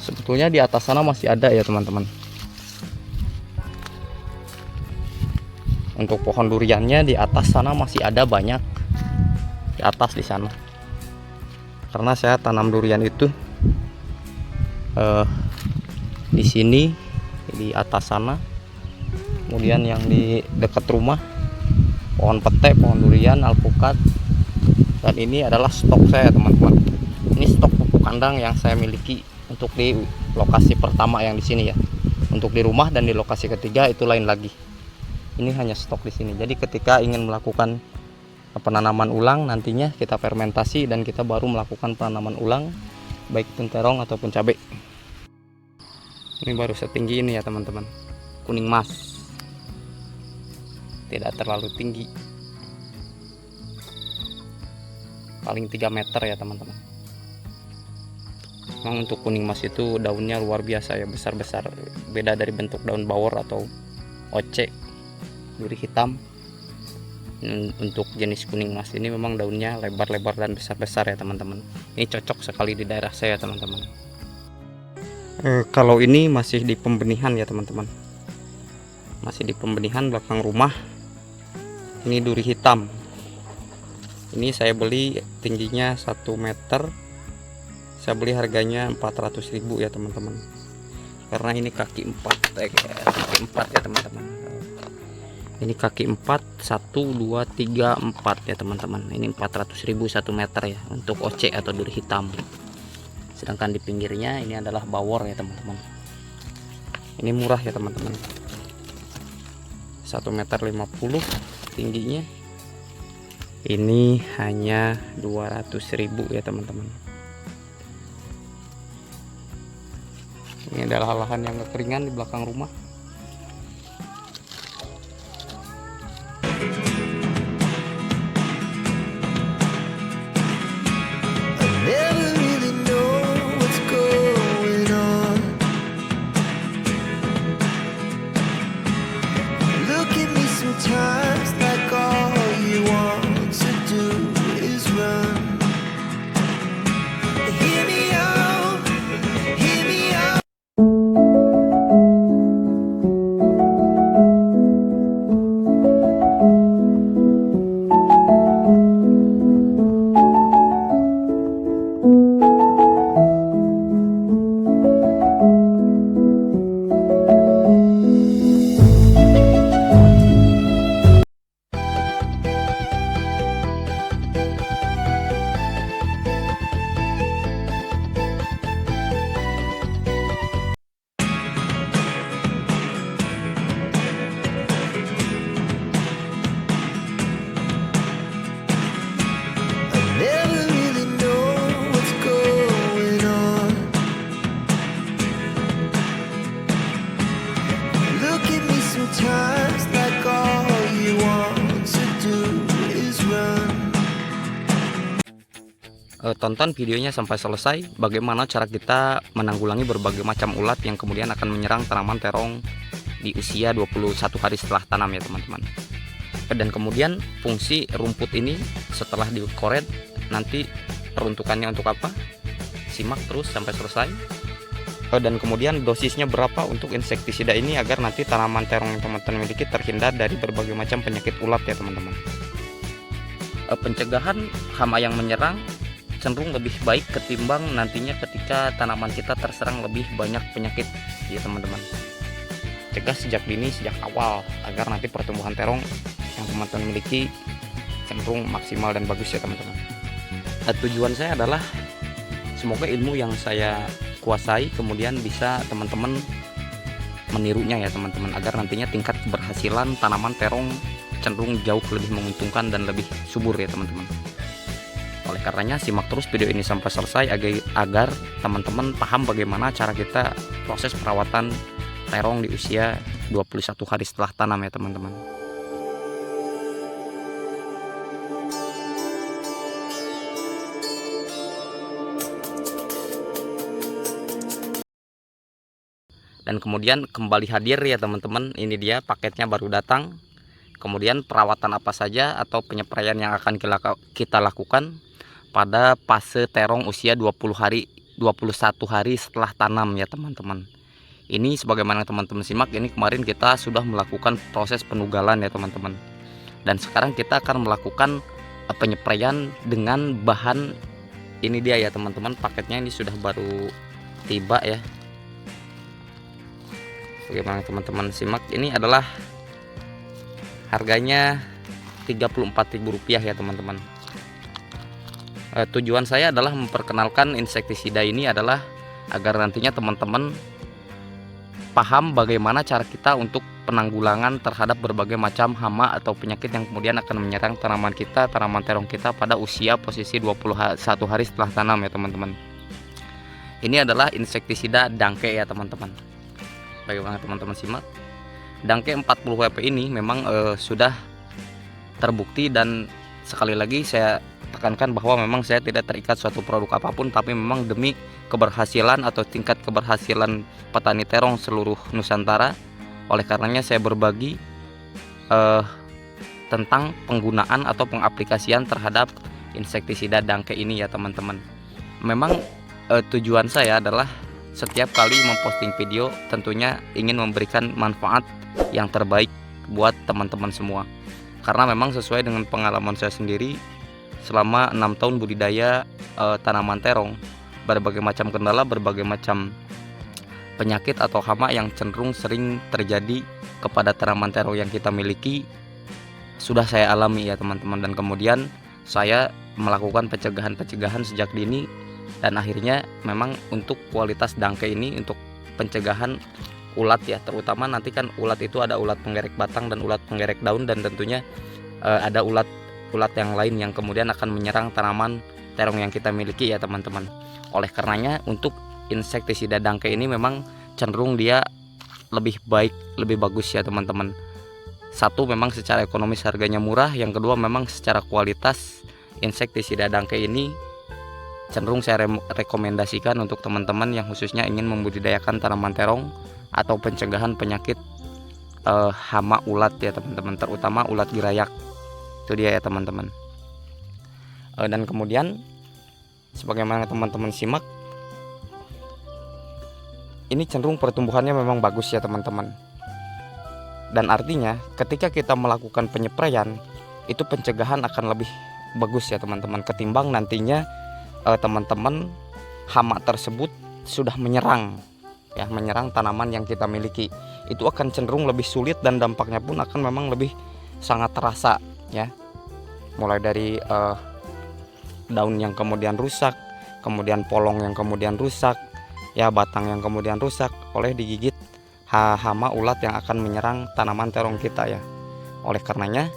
Sebetulnya di atas sana masih ada ya teman-teman. Untuk pohon duriannya di atas sana masih ada banyak. Di atas di sana. Karena saya tanam durian itu di sini di atas sana. Kemudian yang di dekat rumah pohon pete, pohon durian, alpukat. Dan ini adalah stok saya teman-teman. Ini stok pupuk kandang yang saya miliki untuk di lokasi pertama yang di sini ya. Untuk di rumah dan di lokasi ketiga itu lain lagi. Ini hanya stok di sini. Jadi ketika ingin melakukan penanaman ulang nantinya kita fermentasi dan kita baru melakukan penanaman ulang baik itu terong ataupun cabai. Ini baru setinggi ini ya teman-teman. Kuning mas. Tidak terlalu tinggi, paling 3 meter ya teman-teman. Memang untuk kuning mas itu daunnya luar biasa ya, besar-besar, beda dari bentuk daun bawor atau oce duri hitam. Untuk jenis kuning mas ini memang daunnya lebar-lebar dan besar-besar ya teman-teman. Ini cocok sekali di daerah saya teman-teman. Kalau ini masih di pembenihan ya teman-teman, masih di pembenihan belakang rumah. Ini duri hitam. Ini saya beli tingginya 1 meter. Saya beli harganya 400.000 ya teman-teman. Karena ini kaki 4, kaki 4 ya teman-teman. Ini kaki 4, 1, 2, 3, 4 ya teman-teman. Ini 400.000 1 meter ya untuk oce atau duri hitam. Sedangkan di pinggirnya ini adalah bawor ya teman-teman. Ini murah ya teman-teman. 1 meter 50 tingginya. Ini hanya 200.000 ya teman-teman. Ini adalah lahan yang kekeringan di belakang rumah. Never really know what's going on. Look at me sometimes like all you want to do is run. Hear me out, hear me out. Never really know what's going on. Look at me sometimes like all you want to do is run. Tonton videonya sampai selesai bagaimana cara kita menanggulangi berbagai macam ulat yang kemudian akan menyerang tanaman terong di usia 21 hari setelah tanam ya teman-teman. Dan kemudian fungsi rumput ini setelah dikoret nanti peruntukannya untuk apa? Simak terus sampai selesai. Dan kemudian dosisnya berapa untuk insektisida ini agar nanti tanaman terong yang teman-teman miliki terhindar dari berbagai macam penyakit ulat ya teman-teman. Pencegahan hama yang menyerang cenderung lebih baik ketimbang nantinya ketika tanaman kita terserang lebih banyak penyakit ya teman-teman. Cegah sejak dini, sejak awal agar nanti pertumbuhan terong yang teman-teman miliki cenderung maksimal dan bagus ya teman-teman. Tujuan saya adalah semoga ilmu yang saya kuasai kemudian bisa teman-teman menirunya ya teman-teman, agar nantinya tingkat keberhasilan tanaman terong cenderung jauh lebih menguntungkan dan lebih subur ya teman-teman. Oleh karenanya simak terus video ini sampai selesai agar teman-teman paham bagaimana cara kita proses perawatan terong di usia 21 hari setelah tanam ya teman-teman. Dan kemudian kembali hadir ya teman-teman, ini dia paketnya baru datang. Kemudian perawatan apa saja atau penyepraian yang akan kita lakukan pada fase terong usia 21 hari setelah tanam ya teman-teman. Ini sebagaimana teman-teman simak, ini kemarin kita sudah melakukan proses penugalan ya teman-teman. Dan sekarang kita akan melakukan penyepraian dengan bahan ini dia ya teman-teman. Paketnya ini sudah baru tiba ya. Bagaimana teman-teman simak, ini adalah harganya Rp34.000 ya teman-teman. Tujuan saya adalah memperkenalkan insektisida ini adalah agar nantinya teman-teman paham bagaimana cara kita untuk penanggulangan terhadap berbagai macam hama atau penyakit yang kemudian akan menyerang tanaman kita, tanaman terong kita pada usia posisi 21 hari setelah tanam ya teman-teman. Ini adalah insektisida Dangke ya teman-teman. Bagaimana teman-teman simak, Dangke 40 WP ini memang sudah terbukti, dan sekali lagi saya tekankan bahwa memang saya tidak terikat suatu produk apapun, tapi memang demi keberhasilan atau tingkat keberhasilan petani terong seluruh Nusantara. Oleh karenanya saya berbagi tentang penggunaan atau pengaplikasian terhadap insektisida Dangke ini ya teman-teman. Memang tujuan saya adalah setiap kali memposting video tentunya ingin memberikan manfaat yang terbaik buat teman-teman semua. Karena memang sesuai dengan pengalaman saya sendiri selama 6 tahun budidaya tanaman terong, berbagai macam kendala, berbagai macam penyakit atau hama yang cenderung sering terjadi kepada tanaman terong yang kita miliki sudah saya alami ya teman-teman. Dan kemudian saya melakukan pencegahan sejak dini, dan akhirnya memang untuk kualitas Dangke ini untuk pencegahan ulat ya, terutama nanti kan ulat itu ada ulat penggerek batang dan ulat penggerek daun, dan tentunya ada ulat yang lain yang kemudian akan menyerang tanaman terong yang kita miliki ya teman-teman. Oleh karenanya untuk insektisida Dangke ini memang cenderung dia lebih baik, lebih bagus ya teman-teman. Satu, memang secara ekonomis harganya murah. Yang kedua, memang secara kualitas insektisida Dangke ini cenderung saya rekomendasikan untuk teman-teman yang khususnya ingin membudidayakan tanaman terong atau pencegahan penyakit hama ulat ya teman-teman, terutama ulat girayak. Itu dia ya teman-teman. Dan kemudian sebagaimana teman-teman simak, ini cenderung pertumbuhannya memang bagus ya teman-teman. Dan artinya ketika kita melakukan penyepraian, itu pencegahan akan lebih bagus ya teman-teman, ketimbang nantinya teman-teman hama tersebut sudah menyerang tanaman yang kita miliki. Itu akan cenderung lebih sulit, dan dampaknya pun akan memang lebih sangat terasa ya. Mulai dari daun yang kemudian rusak, kemudian polong yang kemudian rusak ya, batang yang kemudian rusak oleh digigit hama ulat yang akan menyerang tanaman terong kita ya. Oleh karenanya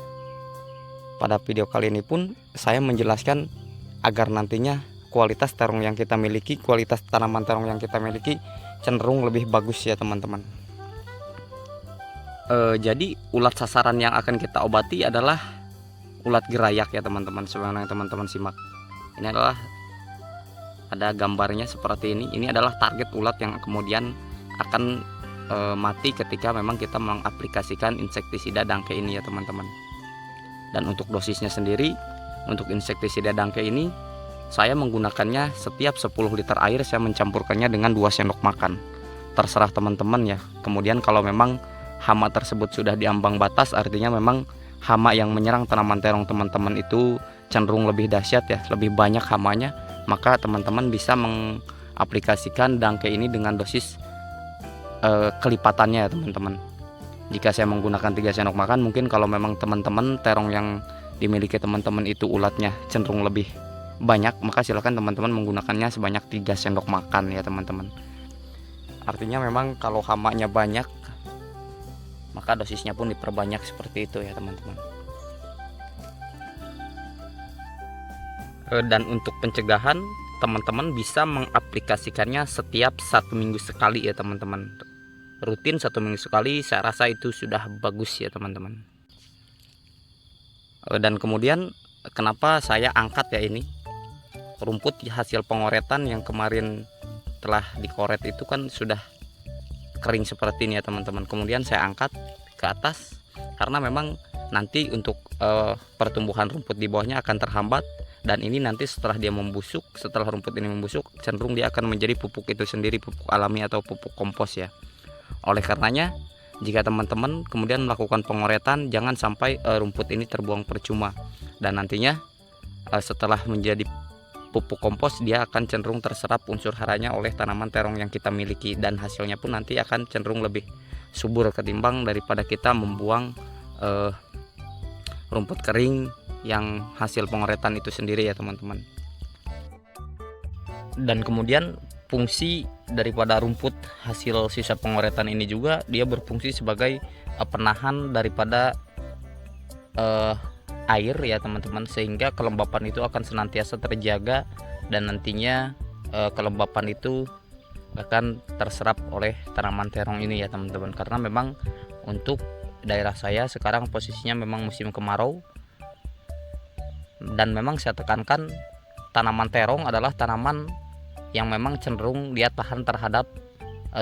pada video kali ini pun saya menjelaskan agar nantinya kualitas terong yang kita miliki, kualitas tanaman terong yang kita miliki cenderung lebih bagus ya teman-teman. Jadi ulat sasaran yang akan kita obati adalah ulat girayak ya teman-teman. Sebagaimana teman-teman simak, ini adalah ada gambarnya seperti ini. Ini adalah target ulat yang kemudian akan mati ketika memang kita mengaplikasikan insektisida Dangke ini ya teman-teman. Dan untuk dosisnya sendiri, untuk insektisida Dangke ini saya menggunakannya setiap 10 liter air saya mencampurkannya dengan 2 sendok makan. Terserah teman-teman ya. Kemudian kalau memang hama tersebut sudah di ambang batas, artinya memang hama yang menyerang tanaman terong teman-teman itu cenderung lebih dahsyat ya, lebih banyak hamanya, maka teman-teman bisa mengaplikasikan Dangke ini dengan dosis kelipatannya ya teman-teman. Jika saya menggunakan 3 sendok makan, mungkin kalau memang teman-teman terong yang dimiliki teman-teman itu ulatnya cenderung lebih banyak, maka silakan teman-teman menggunakannya sebanyak 3 sendok makan ya teman-teman. Artinya memang kalau hamanya banyak, maka dosisnya pun diperbanyak seperti itu ya teman-teman. Dan untuk pencegahan, teman-teman bisa mengaplikasikannya setiap 1 minggu sekali ya teman-teman. Rutin 1 minggu sekali, saya rasa itu sudah bagus ya teman-teman. Dan kemudian kenapa saya angkat ya ini rumput hasil pengoretan yang kemarin telah dikoret itu kan sudah kering seperti ini ya teman-teman. Kemudian saya angkat ke atas karena memang nanti untuk pertumbuhan rumput di bawahnya akan terhambat, dan ini nanti setelah dia membusuk, setelah rumput ini membusuk, cenderung dia akan menjadi pupuk itu sendiri, pupuk alami atau pupuk kompos ya. Oleh karenanya, jika teman-teman kemudian melakukan pengoretan, jangan sampai rumput ini terbuang percuma, dan nantinya setelah menjadi pupuk kompos, dia akan cenderung terserap unsur haranya oleh tanaman terong yang kita miliki, dan hasilnya pun nanti akan cenderung lebih subur ketimbang daripada kita membuang rumput kering yang hasil pengoretan itu sendiri ya teman-teman. Dan kemudian fungsi daripada rumput hasil sisa pengoretan ini juga dia berfungsi sebagai penahan daripada air ya teman-teman, sehingga kelembapan itu akan senantiasa terjaga, dan nantinya kelembapan itu akan terserap oleh tanaman terong ini ya teman-teman. Karena memang untuk daerah saya sekarang posisinya memang musim kemarau, dan memang saya tekankan tanaman terong adalah tanaman yang memang cenderung dia tahan terhadap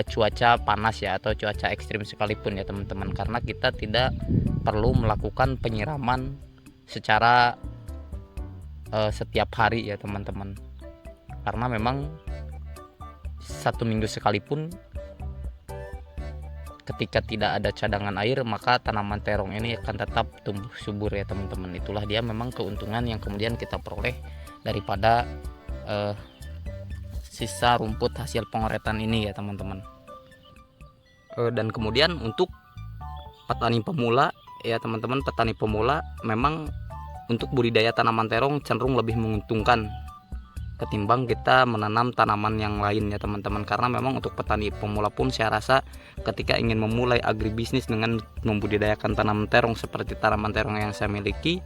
cuaca panas ya, atau cuaca ekstrim sekalipun ya teman-teman, karena kita tidak perlu melakukan penyiraman secara setiap hari ya teman-teman, karena memang 1 minggu sekalipun ketika tidak ada cadangan air, maka tanaman terong ini akan tetap tumbuh subur ya teman-teman. Itulah dia memang keuntungan yang kemudian kita peroleh daripada sisa rumput hasil pengoretan ini ya teman-teman. Dan kemudian untuk petani pemula ya teman-teman, petani pemula memang untuk budidaya tanaman terong cenderung lebih menguntungkan ketimbang kita menanam tanaman yang lain ya teman-teman. Karena memang untuk petani pemula pun saya rasa ketika ingin memulai agribisnis dengan membudidayakan tanaman terong seperti tanaman terong yang saya miliki,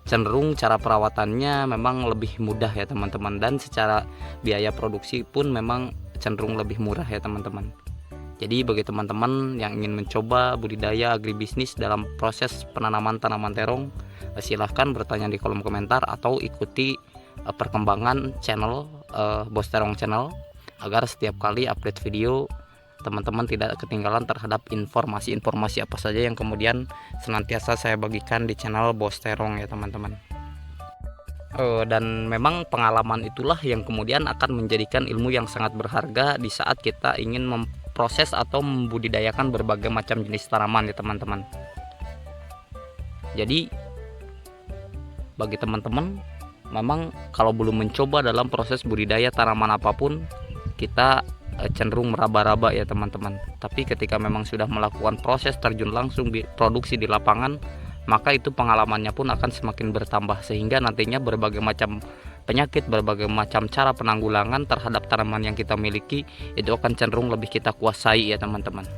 cenderung cara perawatannya memang lebih mudah ya teman-teman, dan secara biaya produksi pun memang cenderung lebih murah ya teman-teman. Jadi bagi teman-teman yang ingin mencoba budidaya agribisnis dalam proses penanaman tanaman terong, silahkan bertanya di kolom komentar atau ikuti perkembangan channel Bos Terong Channel, agar setiap kali update video teman-teman tidak ketinggalan terhadap informasi-informasi apa saja yang kemudian senantiasa saya bagikan di channel Bos Terong ya teman-teman. Dan memang pengalaman itulah yang kemudian akan menjadikan ilmu yang sangat berharga di saat kita ingin memproses atau membudidayakan berbagai macam jenis tanaman ya teman-teman. Jadi bagi teman-teman memang kalau belum mencoba dalam proses budidaya tanaman apapun, kita cenderung meraba-raba ya teman-teman. Tapi ketika memang sudah melakukan proses terjun langsung di produksi di lapangan, maka itu pengalamannya pun akan semakin bertambah, sehingga nantinya berbagai macam penyakit, berbagai macam cara penanggulangan terhadap tanaman yang kita miliki itu akan cenderung lebih kita kuasai ya teman-teman.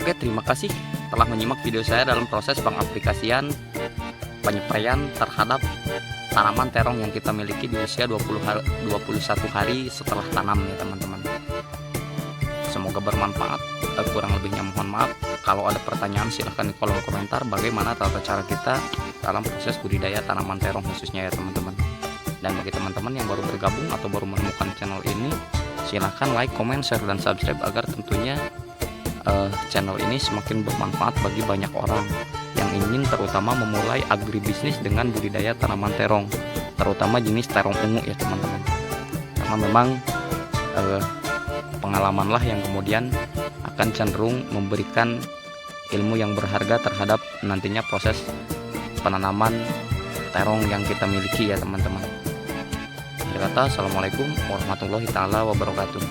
Oke, terima kasih telah menyimak video saya dalam proses pengaplikasian penyepraian terhadap tanaman terong yang kita miliki di usia 21 hari setelah tanam ya teman-teman. Semoga bermanfaat. Kurang lebihnya mohon maaf. Kalau ada pertanyaan silahkan di kolom komentar bagaimana tata cara kita dalam proses budidaya tanaman terong khususnya ya teman-teman. Dan bagi teman-teman yang baru bergabung atau baru menemukan channel ini, silahkan like, comment, share, dan subscribe agar tentunya channel ini semakin bermanfaat bagi banyak orang yang ingin terutama memulai agribisnis dengan budidaya tanaman terong, terutama jenis terong ungu ya teman-teman. Karena memang pengalamanlah yang kemudian akan cenderung memberikan ilmu yang berharga terhadap nantinya proses penanaman terong yang kita miliki ya teman-teman. Akhir kata, assalamualaikum warahmatullahi taala wabarakatuh.